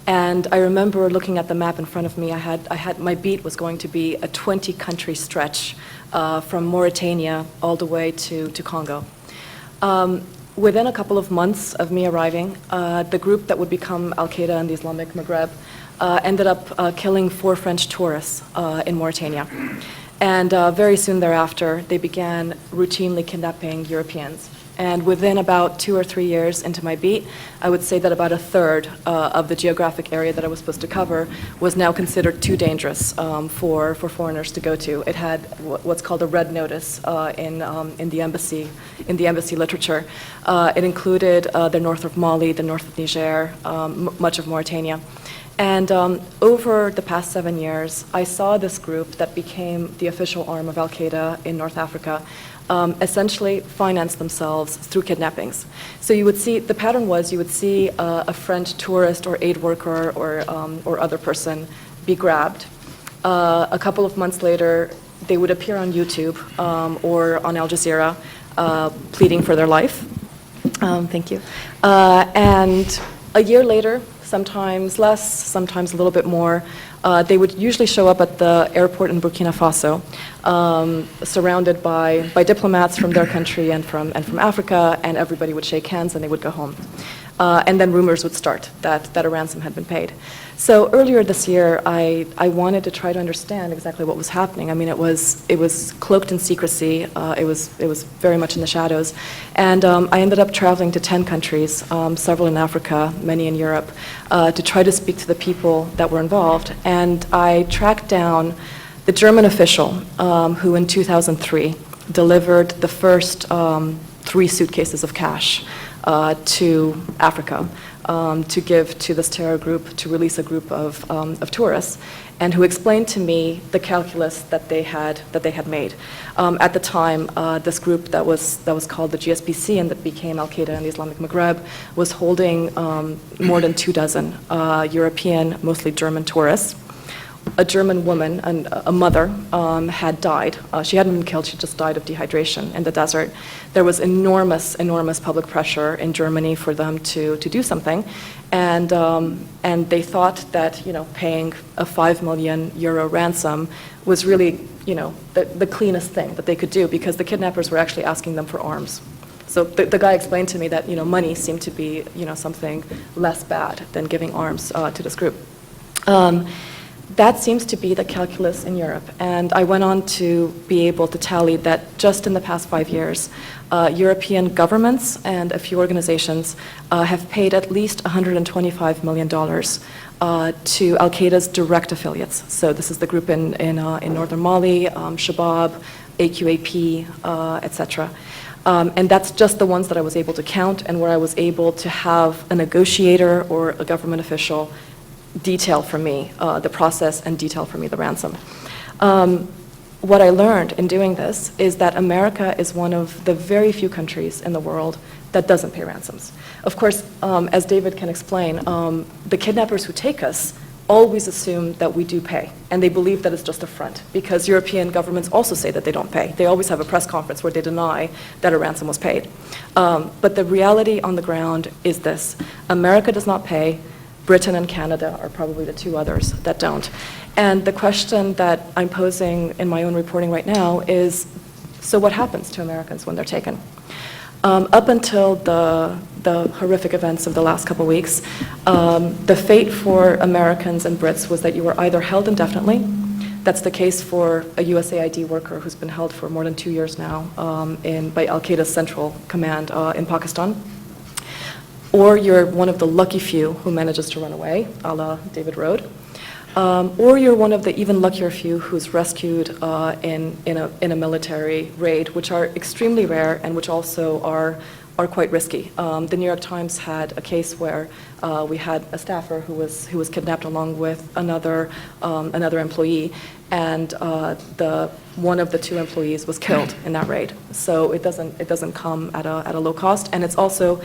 And I remember looking at the map in front of me. My beat was going to be a 20-country stretch from Mauritania all the way to Congo. Within a couple of months of me arriving, the group that would become Al-Qaeda in the Islamic Maghreb ended up killing 4 French tourists in Mauritania. And very soon thereafter, they began routinely kidnapping Europeans. And within about 2 or 3 years into my beat, I would say that about a third of the geographic area that I was supposed to cover was now considered too dangerous for foreigners to go to. It had what's called a red notice in the embassy literature. It included the north of Mali, the north of Niger, much of Mauritania. And over the past 7 years, I saw this group that became the official arm of Al-Qaeda in North Africa essentially finance themselves through kidnappings. So you would see, the pattern was you would see a French tourist or aid worker or other person be grabbed. A couple of months later, they would appear on YouTube or on Al Jazeera pleading for their life. Thank you. And a year later, sometimes less, sometimes a little bit more, they would usually show up at the airport in Burkina Faso, surrounded by diplomats from their country and from Africa, and everybody would shake hands and they would go home. and then rumors would start that a ransom had been paid. So earlier this year, I wanted to try to understand exactly what was happening. I mean, it was cloaked in secrecy. It was very much in the shadows, and I ended up traveling to 10 countries, several in Africa, many in Europe, to try to speak to the people that were involved. And I tracked down the German official who, in 2003, delivered the first 3 suitcases of cash to Africa to give to this terror group, to release a group of tourists, and who explained to me the calculus that they had made. At the time, this group that was called the GSPC and that became Al-Qaeda in the Islamic Maghreb was holding more than 24 European, mostly German tourists. A German woman, a mother, had died. She hadn't been killed, she just died of dehydration in the desert. There was enormous public pressure in Germany for them to do something. And they thought that, paying a 5 million euro ransom was really, the cleanest thing that they could do, because the kidnappers were actually asking them for arms. So the guy explained to me that, money seemed to be, something less bad than giving arms to this group. That seems to be the calculus in Europe. And I went on to be able to tally that just in the past 5 years, European governments and a few organizations have paid at least $125 million to Al-Qaeda's direct affiliates. So this is the group in northern Mali, Shabab, AQAP, etc. And that's just the ones that I was able to count, and where I was able to have a negotiator or a government official detail for me the process and detail for me the ransom. What I learned in doing this is that America is one of the very few countries in the world that doesn't pay ransoms. Of course, as David can explain, the kidnappers who take us always assume that we do pay, and they believe that it's just a front, because European governments also say that they don't pay. They always have a press conference where they deny that a ransom was paid. But the reality on the ground is this: America does not pay. Britain and Canada are probably the 2 others that don't. And the question that I'm posing in my own reporting right now is, so what happens to Americans when they're taken? Up until the horrific events of the last couple weeks, the fate for Americans and Brits was that you were either held indefinitely. That's the case for a USAID worker who's been held for more than 2 years now by Al-Qaeda's Central Command in Pakistan. Or you're one of the lucky few who manages to run away, a la David Rode. Or you're one of the even luckier few who's rescued in a military raid, which are extremely rare and which also are quite risky. The New York Times had a case where we had a staffer who was kidnapped along with another employee, and one of the 2 employees was killed in that raid. So it doesn't come at a low cost, and it's also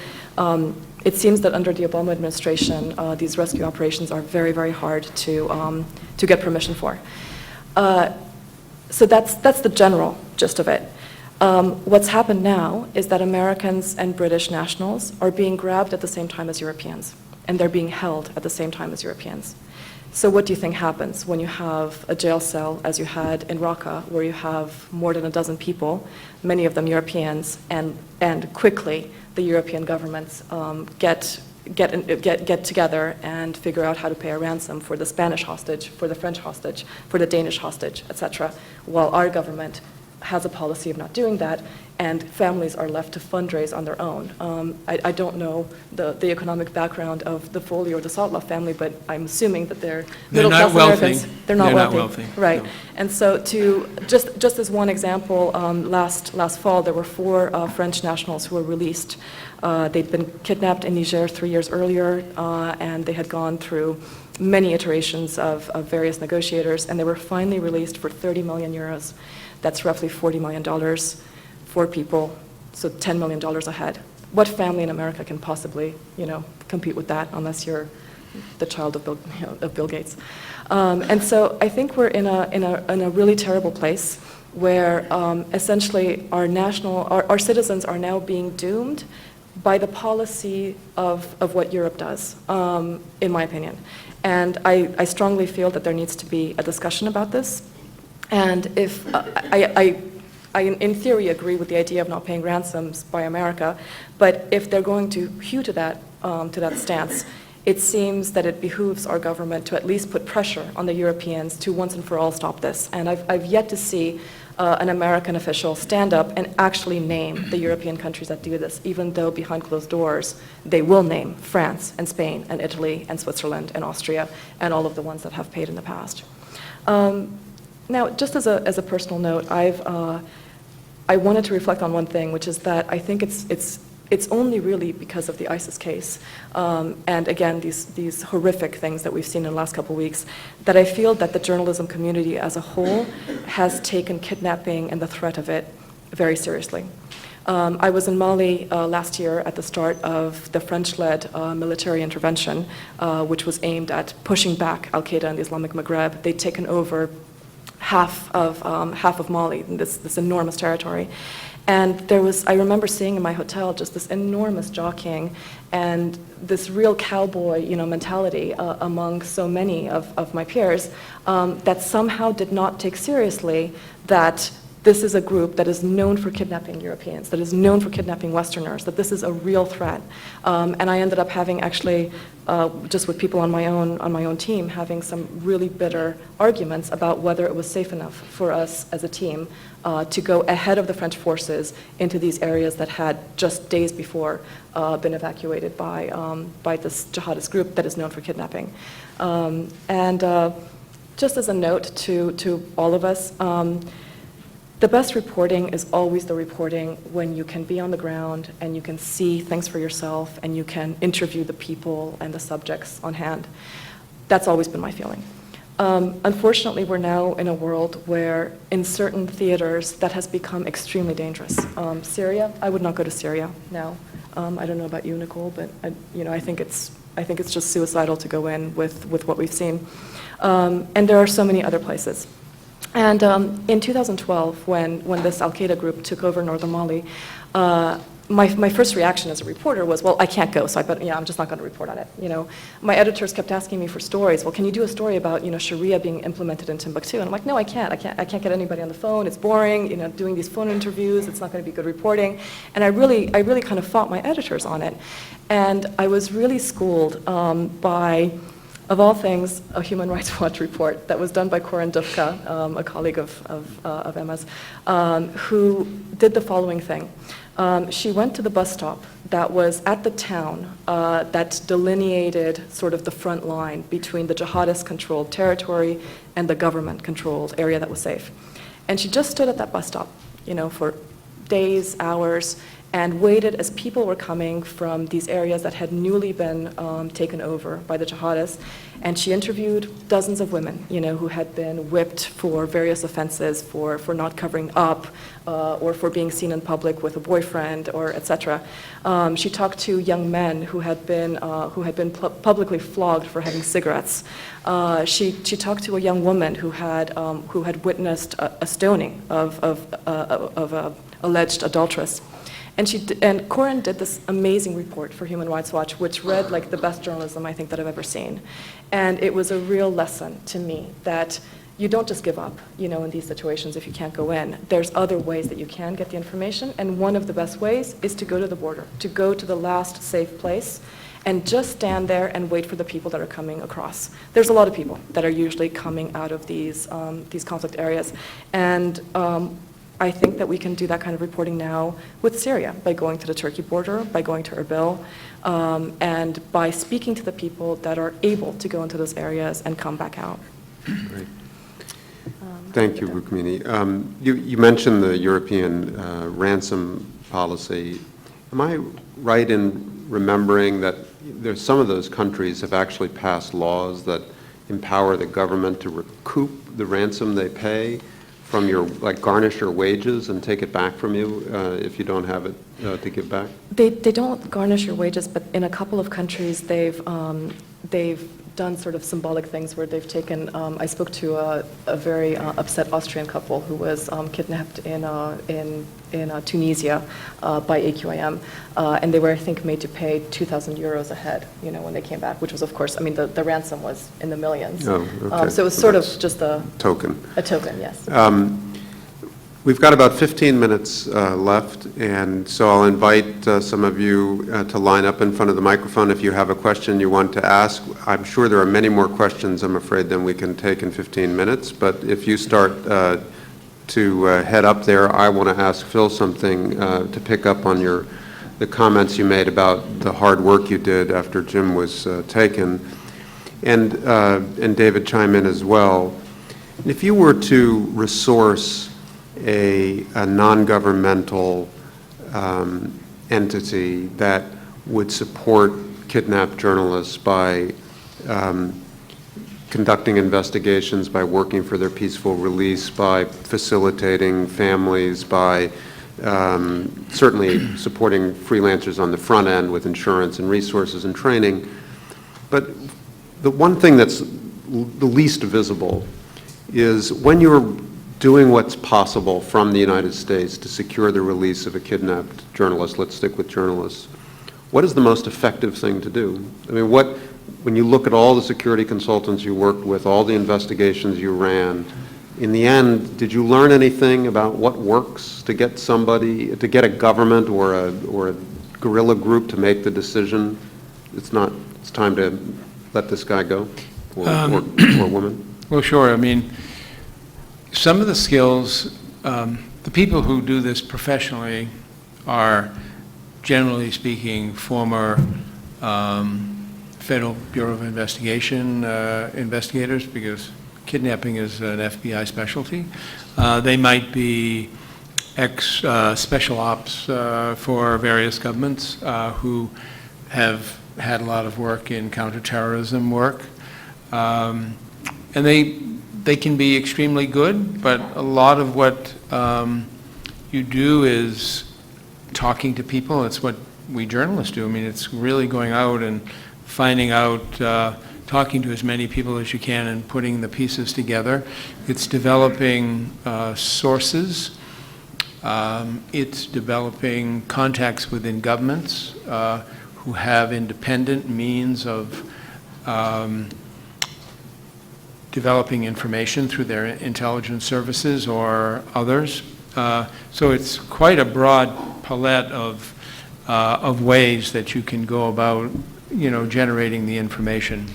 it seems that under the Obama administration, these rescue operations are very, very hard to get permission for. So that's the general gist of it. What's happened now is that Americans and British nationals are being grabbed at the same time as Europeans, and they're being held at the same time as Europeans. So what do you think happens when you have a jail cell, as you had in Raqqa, where you have more than a dozen people, many of them Europeans, and quickly the European governments get together and figure out how to pay a ransom for the Spanish hostage, for the French hostage, for the Danish hostage, etc., while our government has a policy of not doing that, and families are left to fundraise on their own. I don't know the economic background of the Foley or the Sotloff family, but I'm assuming that they're middle-class Americans. They're not wealthy. Right. No. And so just as one example, last fall there were 4 French nationals who were released. They'd been kidnapped in Niger 3 years earlier, and they had gone through many iterations of various negotiators, and they were finally released for 30 million euros. That's roughly $40 million, 4 people, so $10 million a head. What family in America can possibly, compete with that, unless you're the child of Bill Gates? And so I think we're in a really terrible place where essentially our citizens are now being doomed by the policy of what Europe does, in my opinion. And I strongly feel that there needs to be a discussion about this. And if I in theory agree with the idea of not paying ransoms by America, but if they're going to hew to that to that stance, it seems that it behooves our government to at least put pressure on the Europeans to once and for all stop this. And I've yet to see an American official stand up and actually name the European countries that do this, even though behind closed doors they will name France and Spain and Italy and Switzerland and Austria and all of the ones that have paid in the past. Now, just as a personal note, I wanted to reflect on one thing, which is that I think it's only really because of the ISIS case, and again, these horrific things that we've seen in the last couple of weeks, that I feel that the journalism community as a whole has taken kidnapping and the threat of it very seriously. I was in Mali last year at the start of the French-led military intervention, which was aimed at pushing back al-Qaeda in the Islamic Maghreb. They'd taken over half of Mali, this enormous territory. And I remember seeing in my hotel just this enormous jockeying and this real cowboy, mentality among so many of my peers that somehow did not take seriously that this is a group that is known for kidnapping Europeans, that is known for kidnapping Westerners, that this is a real threat. And I ended up having actually, just with people on my own team, having some really bitter arguments about whether it was safe enough for us as a team to go ahead of the French forces into these areas that had just days before been evacuated by this jihadist group that is known for kidnapping. Just as a note to all of us, the best reporting is always the reporting when you can be on the ground and you can see things for yourself and you can interview the people and the subjects on hand. That's always been my feeling. Unfortunately, we're now in a world where in certain theaters that has become extremely dangerous. Syria, I would not go to Syria now. I don't know about you, Nicole, but I think it's just suicidal to go in with what we've seen. And there are so many other places. And in 2012, when this al-Qaeda group took over northern Mali, my first reaction as a reporter was, well, I can't go, so I'm just not going to report on it. My editors kept asking me for stories. Well, can you do a story about Sharia being implemented in Timbuktu? And I'm like, no, I can't get anybody on the phone. It's boring. Doing these phone interviews, it's not going to be good reporting. And I really kind of fought my editors on it. And I was really schooled by, of all things, a Human Rights Watch report that was done by Corinne Dufka, a colleague of Emma's, who did the following thing. She went to the bus stop that was at the town that delineated sort of the front line between the jihadist-controlled territory and the government-controlled area that was safe. And she just stood at that bus stop, for days, hours, and waited as people were coming from these areas that had newly been taken over by the jihadists. And she interviewed dozens of women, who had been whipped for various offenses, for not covering up, or for being seen in public with a boyfriend, or etc. She talked to young men who had been publicly flogged for having cigarettes. She talked to a young woman who had witnessed a stoning of a alleged adulteress. And Corinne did this amazing report for Human Rights Watch, which read like the best journalism I think that I've ever seen. And it was a real lesson to me that you don't just give up, in these situations if you can't go in. There's other ways that you can get the information, and one of the best ways is to go to the border, to go to the last safe place and just stand there and wait for the people that are coming across. There's a lot of people that are usually coming out of these conflict areas. And I think that we can do that kind of reporting now with Syria by going to the Turkey border, by going to Erbil, and by speaking to the people that are able to go into those areas and come back out. Great. Thank you, Rukmini. You mentioned the European ransom policy. Am I right in remembering that there's some of those countries have actually passed laws that empower the government to recoup the ransom they pay from garnish your wages and take it back from you if you don't have it to give back? They don't garnish your wages, but in a couple of countries they've done sort of symbolic things where they've taken. I spoke to a very upset Austrian couple who was kidnapped in Tunisia by AQIM, and they were, I think, made to pay 2,000 euros a head, when they came back, which was, of course, the ransom was in the millions. Oh, okay. So it was sort of just a token. A token, yes. We've got about 15 minutes left, and so I'll invite some of you to line up in front of the microphone if you have a question you want to ask. I'm sure there are many more questions, I'm afraid, than we can take in 15 minutes, but if you start to head up there, I want to ask Phil something to pick up on the comments you made about the hard work you did after Jim was taken, and David chime in as well. If you were to resource a non-governmental entity that would support kidnapped journalists by conducting investigations, by working for their peaceful release, by facilitating families, by certainly supporting freelancers on the front end with insurance and resources and training. But the one thing that's the least visible is when you're doing what's possible from the United States to secure the release of a kidnapped journalist, let's stick with journalists, what is the most effective thing to do? I mean, when you look at all the security consultants you worked with, all the investigations you ran, in the end, did you learn anything about what works to get somebody, to get a government or a guerrilla group to make the decision, it's time to let this guy go, or woman? Well, sure. I mean, some of the skills, the people who do this professionally are, generally speaking, former Federal Bureau of Investigation investigators, because kidnapping is an FBI specialty. They might be ex-special ops for various governments who have had a lot of work in counterterrorism work. And they can be extremely good, but a lot of what you do is talking to people. It's what we journalists do. I mean, it's really going out and finding out, talking to as many people as you can and putting the pieces together. It's developing sources. It's developing contacts within governments who have independent means of developing information through their intelligence services or others. So it's quite a broad palette of ways that you can go about, generating the information.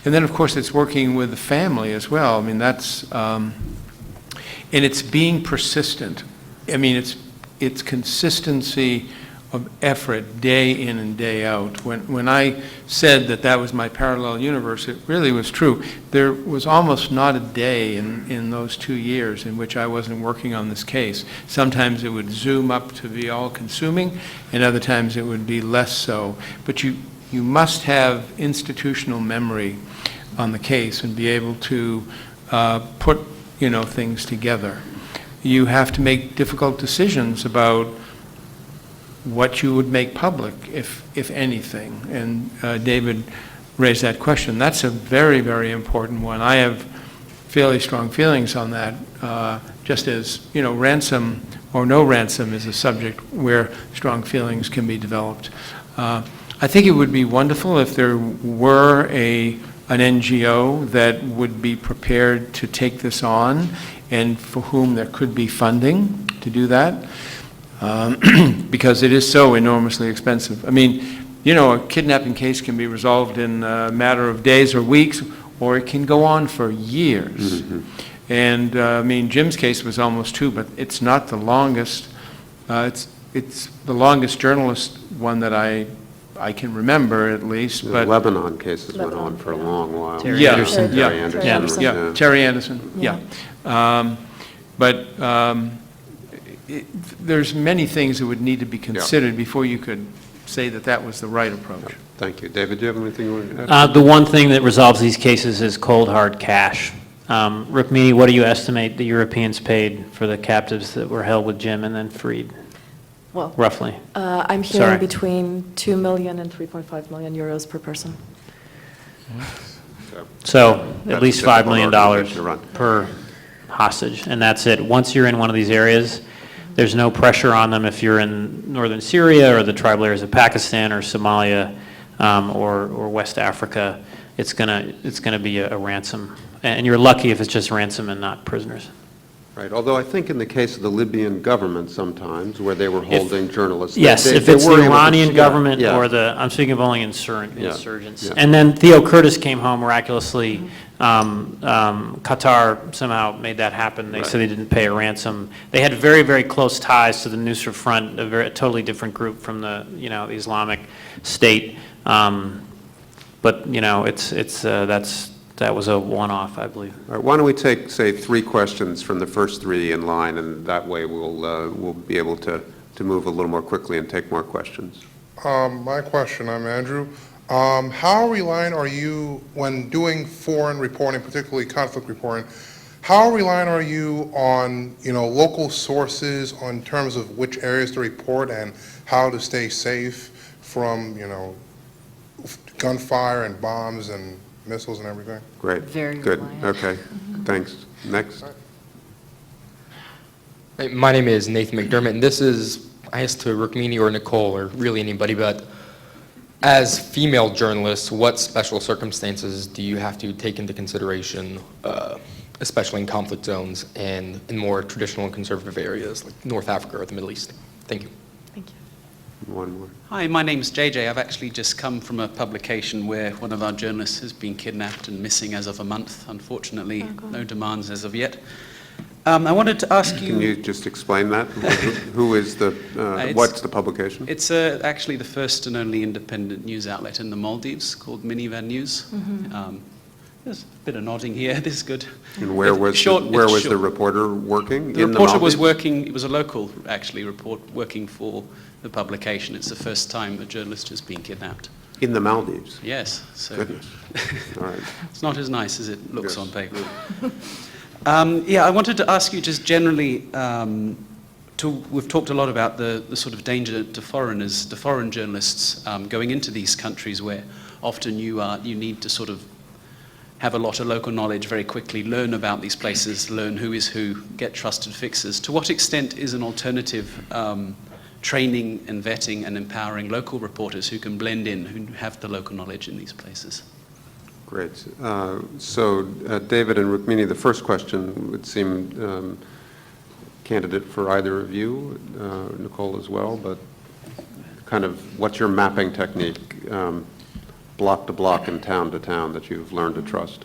And then, of course, it's working with the family as well. I mean, that's, and it's being persistent. I mean, it's consistency of effort day in and day out. When I said that was my parallel universe, it really was true. There was almost not a day in those 2 years in which I wasn't working on this case. Sometimes it would zoom up to be all-consuming, and other times it would be less so. But you must have institutional memory on the case and be able to put things together. You have to make difficult decisions about what you would make public, if anything. And David raised that question. That's a very, very important one. I have fairly strong feelings on that, just as, ransom or no ransom is a subject where strong feelings can be developed. I think it would be wonderful if there were an NGO that would be prepared to take this on and for whom there could be funding to do that. Because it is so enormously expensive. I mean, a kidnapping case can be resolved in a matter of days or weeks, or it can go on for years. Mm-hmm. And I mean, Jim's case was almost 2, but it's not the longest. It's the longest journalist one that I can remember, at least. The but Lebanon cases went on for a long while. Terry Anderson. Terry Anderson. Yeah, Terry Anderson. Yeah. There's many things that would need to be considered before you could say that was the right approach. Thank you. David, do you have anything you want to add? The one thing that resolves these cases is cold, hard cash. Rukmini, what do you estimate the Europeans paid for the captives that were held with Jim and then freed? Well, roughly. I'm hearing between 2 million and 3.5 million euros per person. So at least $5 million to run. per hostage, and that's it. Once you're in one of these areas, there's no pressure on them if you're in northern Syria or the tribal areas of Pakistan or Somalia or West Africa. It's gonna be a ransom, and you're lucky if it's just ransom and not prisoners. Right, although I think in the case of the Libyan government sometimes, where they were holding journalists. Yes, they- if they it's were the able to- Iranian yeah, government yeah. or I'm speaking of only Yeah, insurgents. yeah. And then Theo Curtis came home miraculously. Qatar somehow made that happen. They Right. said they didn't pay a ransom. They had very, very close ties to the Nusra Front, a totally different group from the Islamic State. But, that was a one-off, I believe. All right, why don't we take, say, 3 questions from the first 3 in line, and that way we'll be able to move a little more quickly and take more questions. My question, I'm Andrew. How reliant are you, when doing foreign reporting, particularly conflict reporting, how reliant are you on, local sources on terms of which areas to report and how to stay safe from, gunfire and bombs and missiles and everything? Great. Very Good. reliant. Okay. Thanks. Next. Hey, my name is Nathan McDermott, and this is, I guess, to Rukmini or Nicole, or really anybody, but as female journalists, what special circumstances do you have to take into consideration, especially in conflict zones and in more traditional and conservative areas like North Africa or the Middle East? Thank you. Thank you. One more. Hi, my name's JJ. I've actually just come from a publication where one of our journalists has been kidnapped and missing as of a month. Unfortunately, no demands as of yet. I wanted to ask you... Can you just explain that? Who is the, what's the publication? It's actually the first and only independent news outlet in the Maldives called Minivan News. There's a bit of nodding here. This is good. And where was the reporter working? The reporter was working, it was a local, actually, working for the publication. It's the first time a journalist has been kidnapped. In the Maldives? Yes. So Goodness. All right. it's not as nice as it looks Yes. on paper. Yeah, I wanted to ask you just generally, we've talked a lot about the sort of danger to foreigners, to foreign journalists going into these countries where often you need to sort of have a lot of local knowledge very quickly, learn about these places, learn who is who, get trusted fixes. To what extent is an alternative training and vetting and empowering local reporters who can blend in, who have the local knowledge in these places? Great. So David and Rukmini, the first question would seem candidate for either of you, Nicole as well, but kind of what's your mapping technique, block to block and town to town, that you've learned to trust?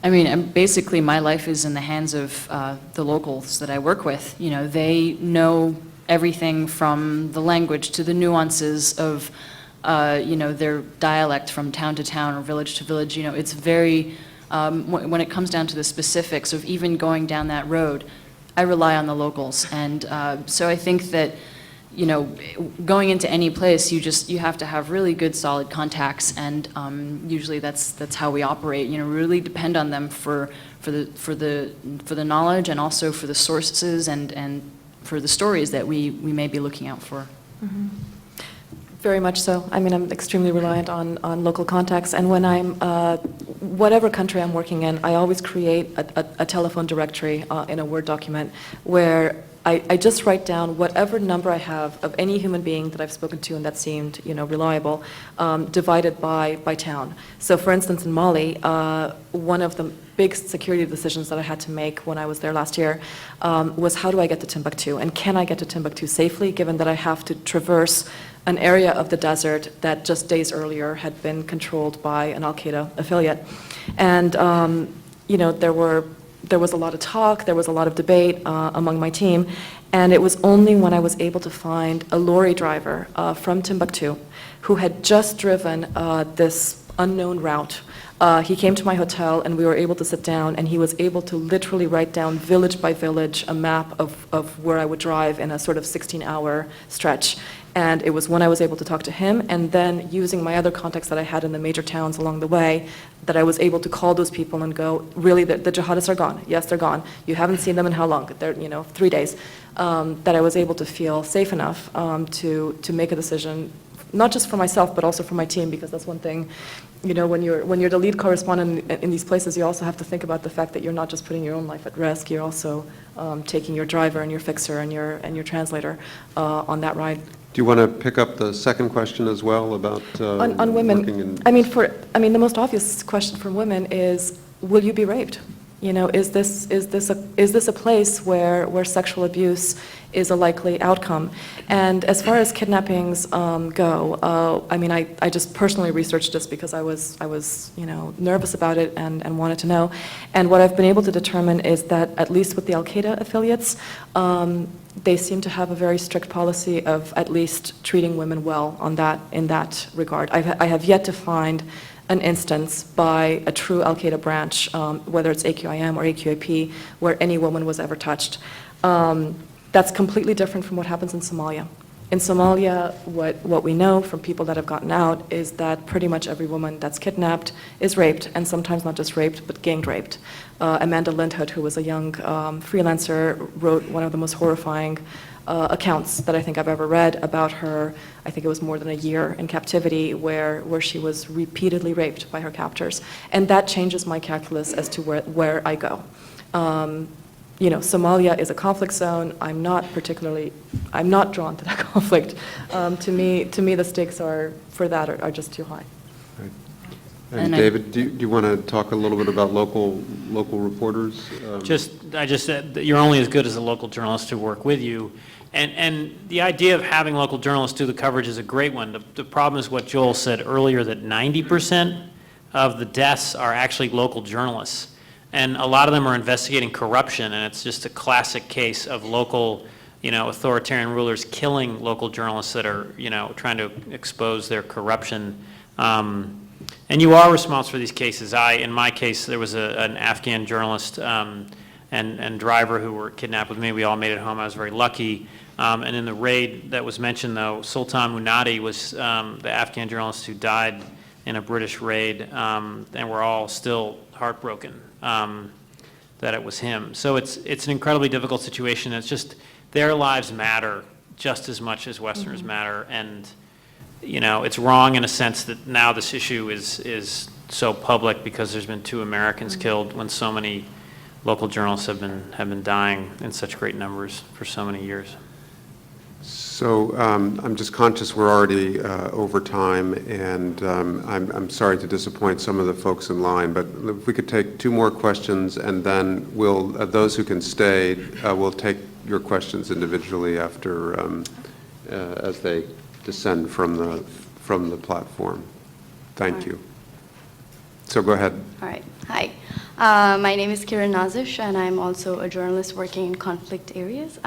I mean, basically, my life is in the hands of the locals that I work with. They know everything from the language to the nuances of, their dialect from town to town or village to village. It's very, when it comes down to the specifics of even going down that road, I rely on the locals. And so I think that, going into any place, you have to have really good, solid contacts, and usually that's how we operate. Really depend on them for the knowledge, and also for the sources and for the stories that we may be looking out for. Mm-hmm. Very much so. I mean, I'm extremely reliant on local contacts, and when I'm, whatever country I'm working in, I always create a telephone directory in a Word document where I just write down whatever number I have of any human being that I've spoken to and that seemed, reliable, divided by town. So, for instance, in Mali, one of the big security decisions that I had to make when I was there last year was how do I get to Timbuktu, and can I get to Timbuktu safely, given that I have to traverse an area of the desert that just days earlier had been controlled by an Al-Qaeda affiliate. And, there was a lot of talk, there was a lot of debate among my team, and it was only when I was able to find a lorry driver from Timbuktu who had just driven this unknown route. He came to my hotel, and we were able to sit down, and he was able to literally write down village by village a map of where I would drive in a sort of 16-hour stretch. And it was when I was able to talk to him, and then using my other contacts that I had in the major towns along the way, that I was able to call those people and go, really, the jihadists are gone. Yes, they're gone. You haven't seen them in how long? They're, 3 days. That I was able to feel safe enough to make a decision, not just for myself, but also for my team, because that's one thing. When you're the lead correspondent in these places, you also have to think about the fact that you're not just putting your own life at risk. You're also taking your driver and your fixer and your translator on that ride. Do you want to pick up the second question as well about on women? working in... I mean, the most obvious question for women is, will you be raped? Is this a place where sexual abuse is a likely outcome? And as far as kidnappings go, I mean, I just personally researched this because I was nervous about it and wanted to know. And what I've been able to determine is that at least with the Al-Qaeda affiliates, they seem to have a very strict policy of at least treating women well in that regard. I have yet to find an instance by a true Al-Qaeda branch, whether it's AQIM or AQAP, where any woman was ever touched. That's completely different from what happens in Somalia. In Somalia, what we know from people that have gotten out is that pretty much every woman that's kidnapped is raped, and sometimes not just raped, but gang raped. Amanda Lindhout, who was a young freelancer, wrote one of the most horrifying accounts that I think I've ever read about her. I think it was more than a year in captivity where she was repeatedly raped by her captors. And that changes my calculus as to where I go. Somalia is a conflict zone. I'm not drawn to that conflict. To me, the stakes for that are just too high. Right. And David, do you want to talk a little bit about local reporters? I just said that you're only as good as the local journalists who work with you. And the idea of having local journalists do the coverage is a great one. The problem is what Joel said earlier, that 90% of the deaths are actually local journalists. And a lot of them are investigating corruption, and it's just a classic case of local, authoritarian rulers killing local journalists that are, trying to expose their corruption. And you are responsible for these cases. In my case, there was an Afghan journalist and driver who were kidnapped with me. We all made it home. I was very lucky. And in the raid that was mentioned, though, Sultan Munadi was the Afghan journalist who died in a British raid, and we're all still heartbroken that it was him. So it's an incredibly difficult situation. It's just their lives matter just as much as Westerners matter, and it's wrong in a sense that now this issue is so public because there's been 2 Americans killed when so many local journalists have been dying in such great numbers for so many years. So I'm just conscious we're already over time, and I'm sorry to disappoint some of the folks in line, but if we could take 2 more questions, and then those who can stay, we'll take your questions individually after as they descend from the platform. Thank you. So go ahead. All right. Hi. My name is Kiran Nazish, and I'm also a journalist working in conflict areas.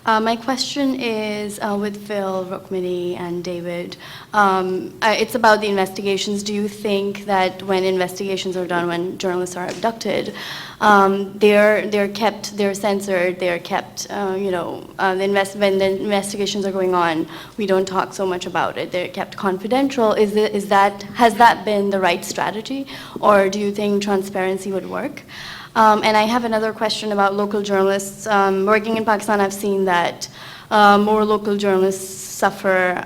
My question is with Phil, Rukmini, and David. It's about the investigations. Do you think that when investigations are done, when journalists are abducted, they're censored, they're kept, when the investigations are going on, we don't talk so much about it, they're kept confidential. Has that been the right strategy, or do you think transparency would work? And I have another question about local journalists. Working in Pakistan, I've seen that more local journalists suffer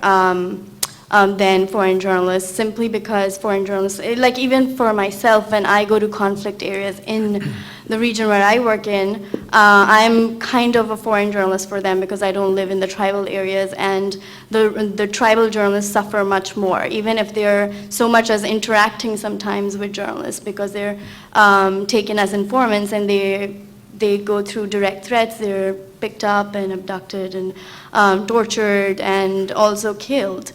than foreign journalists, simply because foreign journalists, like even for myself, when I go to conflict areas in the region where I work in, I'm kind of a foreign journalist for them because I don't live in the tribal areas, and the tribal journalists suffer much more, even if they're so much as interacting sometimes with journalists, because they're taken as informants, and they go through direct threats. They're picked up and abducted and tortured and also killed.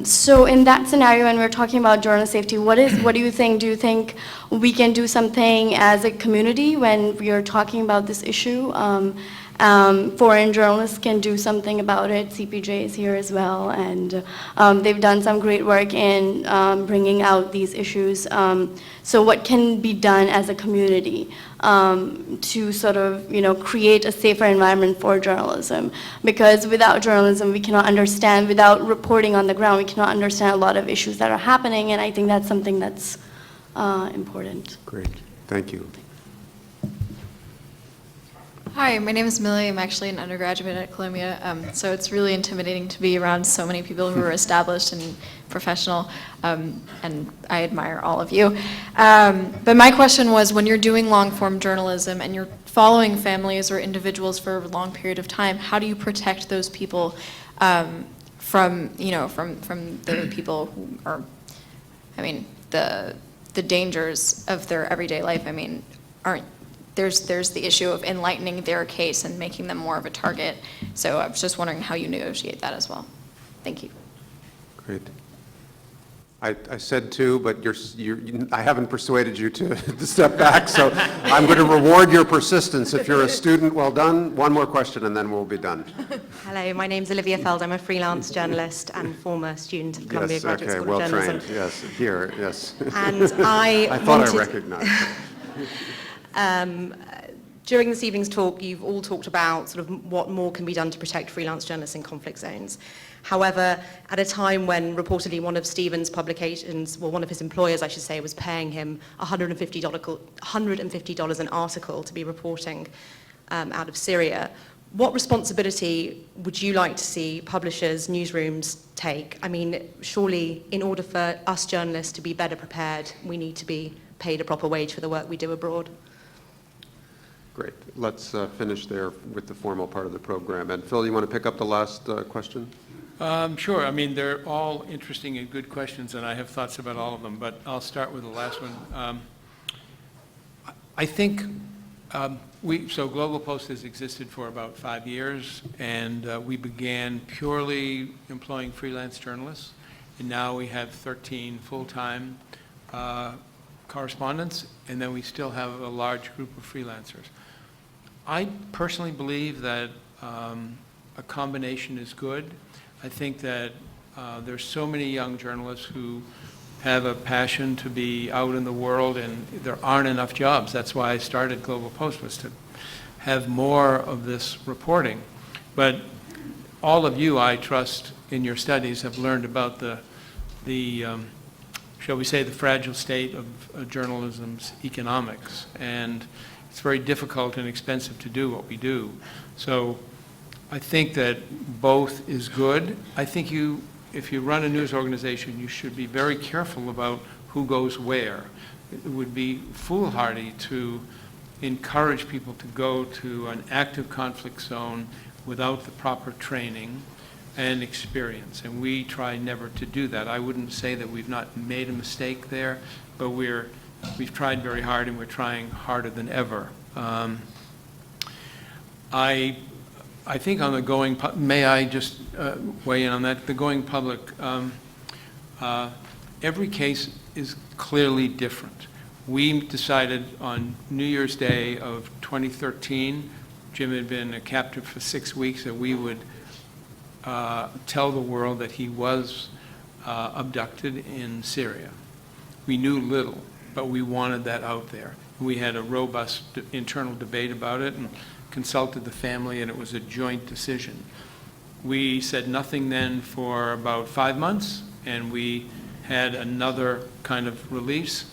So in that scenario, when we're talking about journalist safety, what do you think? Do you think we can do something as a community when we are talking about this issue? Foreign journalists can do something about it. CPJ is here as well, and they've done some great work in bringing out these issues. So what can be done as a community to sort of, create a safer environment for journalism? Because without journalism, we cannot understand, without reporting on the ground, we cannot understand a lot of issues that are happening, and I think that's something that's important. Great. Thank you. Hi, my name is Millie. I'm actually an undergraduate at Columbia, so it's really intimidating to be around so many people who are established and professional, and I admire all of you. But my question was, when you're doing long-form journalism and you're following families or individuals for a long period of time, how do you protect those people from the people who are, the dangers of their everyday life? aren't, there's the issue of enlightening their case and making them more of a target. So I was just wondering how you negotiate that as well. Thank you. Great. I said two, but I haven't persuaded you to step back, so I'm going to reward your persistence. If you're a student, well done. One more question, and then we'll be done. Hello, my name's Olivia Feld. I'm a freelance journalist and former student of Columbia Yes, Graduate okay, School well of Journalism. trained. Yes, here, yes. And I I thought I wanted- recognized it. During this evening's talk, you've all talked about sort of what more can be done to protect freelance journalists in conflict zones. However, at a time when reportedly one of Stephen's publications, well, one of his employers, I should say, was paying him $150 an article to be reporting out of Syria, what responsibility would you like to see publishers, newsrooms take? I mean, surely in order for us journalists to be better prepared, we need to be paid a proper wage for the work we do abroad. Great. Let's finish there with the formal part of the program. And Phil, you want to pick up the last question? Sure. I mean, they're all interesting and good questions, and I have thoughts about all of them, but I'll start with the last one. I think so Global Post has existed for about 5 years, and we began purely employing freelance journalists, and now we have 13 full-time correspondents, and then we still have a large group of freelancers. I personally believe that a combination is good. I think that there's so many young journalists who have a passion to be out in the world, and there aren't enough jobs. That's why I started Global Post, was to have more of this reporting. But all of you, I trust, in your studies have learned about the shall we say, the fragile state of journalism's economics. And it's very difficult and expensive to do what we do. So I think that both is good. I think if you run a news organization, you should be very careful about who goes where. It would be foolhardy to encourage people to go to an active conflict zone without the proper training and experience, and we try never to do that. I wouldn't say that we've not made a mistake there, but we've tried very hard, and we're trying harder than ever. I think on the going, may I just weigh in on that? The going public, every case is clearly different. We decided on New Year's Day of 2013, Jim had been a captive for 6 weeks, that we would tell the world that he was abducted in Syria. We knew little, but we wanted that out there. We had a robust internal debate about it and consulted the family, and it was a joint decision. We said nothing then for about 5 months, and we had another kind of release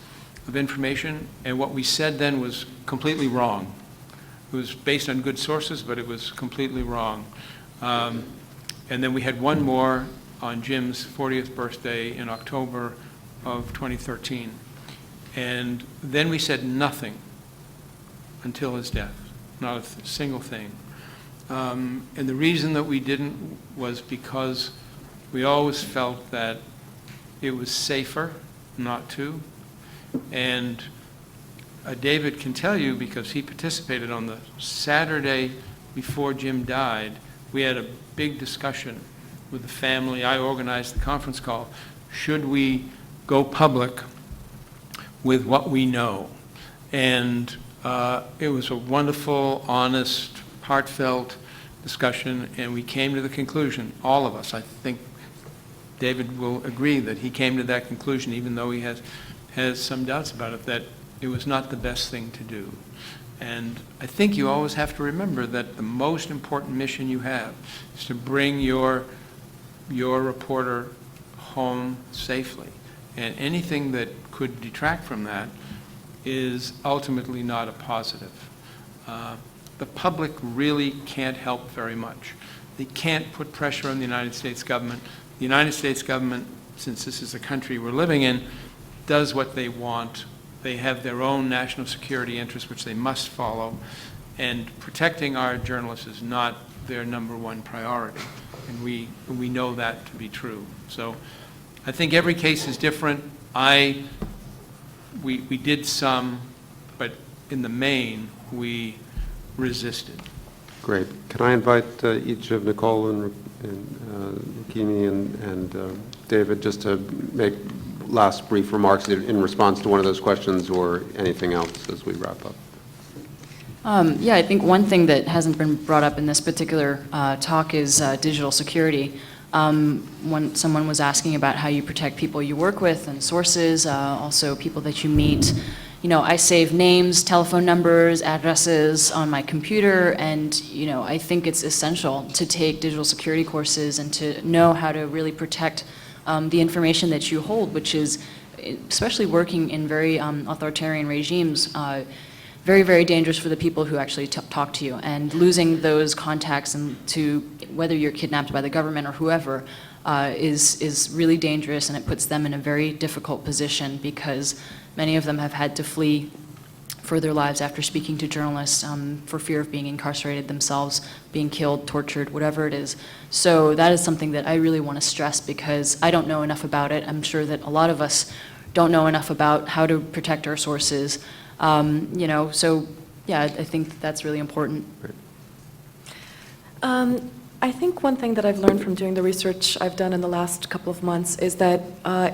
of information, and what we said then was completely wrong. It was based on good sources, but it was completely wrong. And then we had one more on Jim's 40th birthday in October of 2013. And then we said nothing until his death, not a single thing. And the reason that we didn't was because we always felt that it was safer not to. And David can tell you, because he participated on the Saturday before Jim died, we had a big discussion with the family. I organized the conference call. Should we go public with what we know? And it was a wonderful, honest, heartfelt discussion, and we came to the conclusion, all of us, I think David will agree that he came to that conclusion, even though he has some doubts about it, that it was not the best thing to do. And I think you always have to remember that the most important mission you have is to bring your reporter home safely. And anything that could detract from that is ultimately not a positive. The public really can't help very much. They can't put pressure on the United States government. The United States government, since this is the country we're living in, does what they want. They have their own national security interests, which they must follow, and protecting our journalists is not their #1 priority, and we know that to be true. So I think every case is different. We did some, but in the main, we resisted. Great. Can I invite each of Nicole and Rukmini and David just to make last brief remarks in response to one of those questions or anything else as we wrap up? Yeah, I think one thing that hasn't been brought up in this particular talk is digital security. When someone was asking about how you protect people you work with and sources, also people that you meet. You know, I save names, telephone numbers, addresses on my computer, and you know, I think it's essential to take digital security courses and to know how to really protect the information that you hold, which is, especially working in very authoritarian regimes, very, very dangerous for the people who actually talk to you. And losing those contacts and to whether you're kidnapped by the government or whoever is really dangerous, and it puts them in a very difficult position because many of them have had to flee for their lives after speaking to journalists for fear of being incarcerated themselves, being killed, tortured, whatever it is. So that is something that I really want to stress because I don't know enough about it. I'm sure that a lot of us don't know enough about how to protect our sources. You know, so yeah, I think that's really important. I think one thing that I've learned from doing the research I've done in the last couple of months is that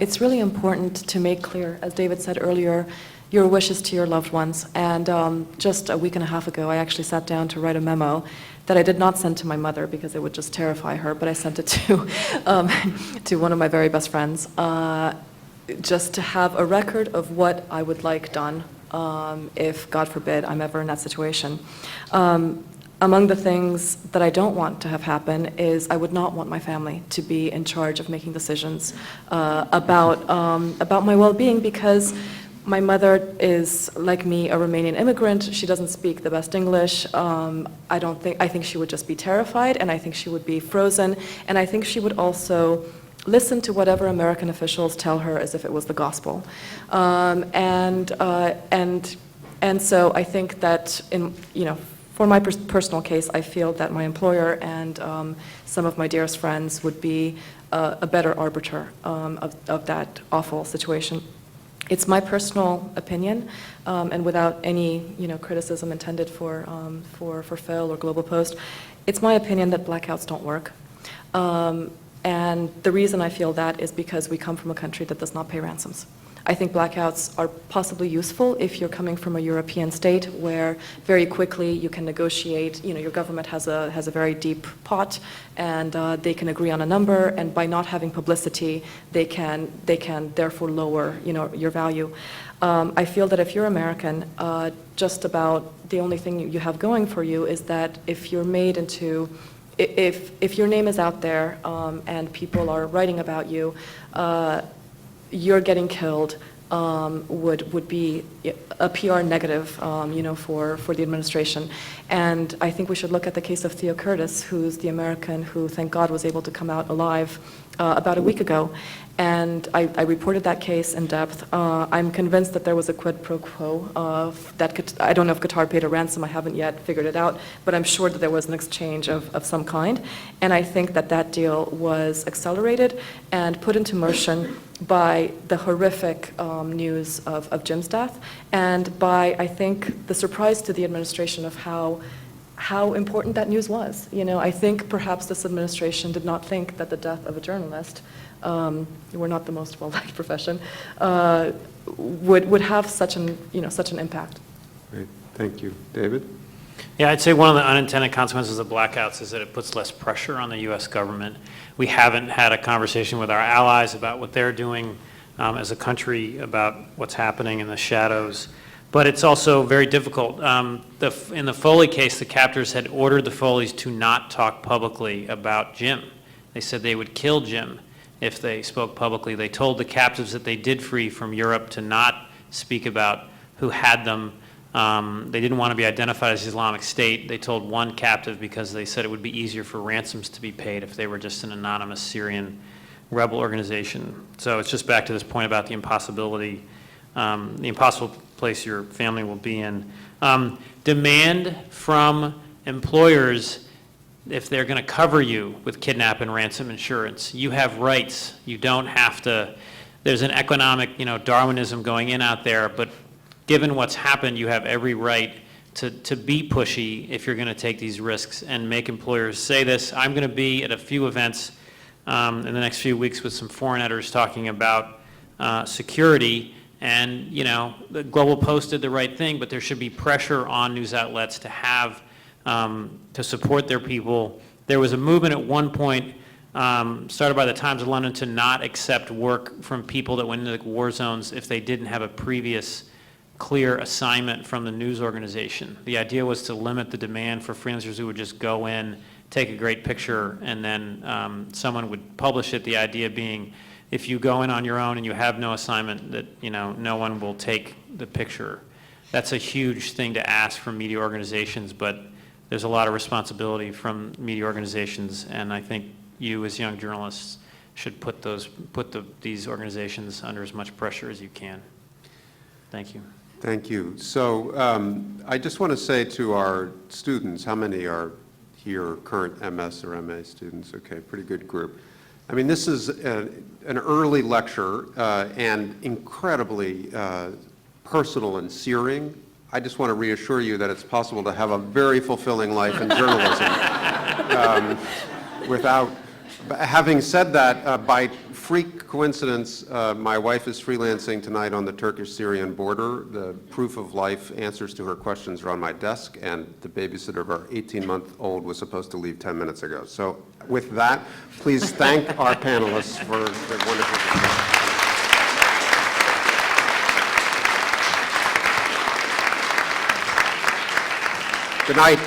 it's really important to make clear, as David said earlier, your wishes to your loved ones. And just a week and a half ago, I actually sat down to write a memo that I did not send to my mother because it would just terrify her, but I sent it to, to one of my very best friends, just to have a record of what I would like done if, God forbid, I'm ever in that situation. Among the things that I don't want to have happen is I would not want my family to be in charge of making decisions about my well-being because my mother is, like me, a Romanian immigrant. She doesn't speak the best English. I think she would just be terrified, and I think she would be frozen, and I think she would also listen to whatever American officials tell her as if it was the gospel. And so I think that for my personal case, I feel that my employer and some of my dearest friends would be a better arbiter of that awful situation. It's my personal opinion, and without any criticism intended for Phil or Global Post, it's my opinion that blackouts don't work. And the reason I feel that is because we come from a country that does not pay ransoms. I think blackouts are possibly useful if you're coming from a European state where very quickly you can negotiate, your government has a very deep pot and they can agree on a number, and by not having publicity, they can therefore lower, your value. I feel that if you're American, just about the only thing you have going for you is that if you're made into if your name is out there and people are writing about you, you're getting killed would be a PR negative, for the administration. And I think we should look at the case of Theo Curtis, who's the American who, thank God, was able to come out alive about a week ago. And I reported that case in depth. I'm convinced that there was a quid pro quo I don't know if Qatar paid a ransom, I haven't yet figured it out, but I'm sure that there was an exchange of some kind. And I think that deal was accelerated and put into motion by the horrific news of Jim's death, and by, I think, the surprise to the administration of how important that news was. I think perhaps this administration did not think that the death of a journalist, we're not the most well-liked profession, would have such an impact. Great, thank you. David? Yeah, I'd say one of the unintended consequences of blackouts is that it puts less pressure on the U.S. government. We haven't had a conversation with our allies about what they're doing as a country about what's happening in the shadows. But it's also very difficult. In the Foley case, the captors had ordered the Foleys to not talk publicly about Jim. They said they would kill Jim if they spoke publicly. They told the captives that they did free from Europe to not speak about who had them. They didn't want to be identified as Islamic State. They told one captive because they said it would be easier for ransoms to be paid if they were just an anonymous Syrian rebel organization. So it's just back to this point about the impossible place your family will be in. Demand from employers, if they're going to cover you with kidnap and ransom insurance, you have rights. You don't have to. There's an economic, Darwinism going in out there, but given what's happened, you have every right to be pushy if you're going to take these risks and make employers say this. I'm going to be at a few events in the next few weeks with some foreign editors talking about security. And, you know, the Global Post did the right thing, but there should be pressure on news outlets to have, to support their people. There was a movement at one point started by the Times of London to not accept work from people that went into war zones if they didn't have a previous clear assignment from the news organization. The idea was to limit the demand for freelancers who would just go in, take a great picture, and then someone would publish it. The idea being, if you go in on your own and you have no assignment, that, you know, no one will take the picture. That's a huge thing to ask from media organizations, but there's a lot of responsibility from media organizations, and I think you as young journalists should put these organizations under as much pressure as you can. Thank you. Thank you. So I just want to say to our students, how many are here current MS or MA students? Okay, pretty good group. I mean, this is an early lecture and incredibly personal and searing. I just want to reassure you that it's possible to have a very fulfilling life in journalism without. Having said that, by freak coincidence, my wife is freelancing tonight on the Turkish-Syrian border. The proof of life answers to her questions are on my desk, and the babysitter of our 18-month-old was supposed to leave 10 minutes ago. So with that, please thank our panelists for their wonderful discussion. Good night.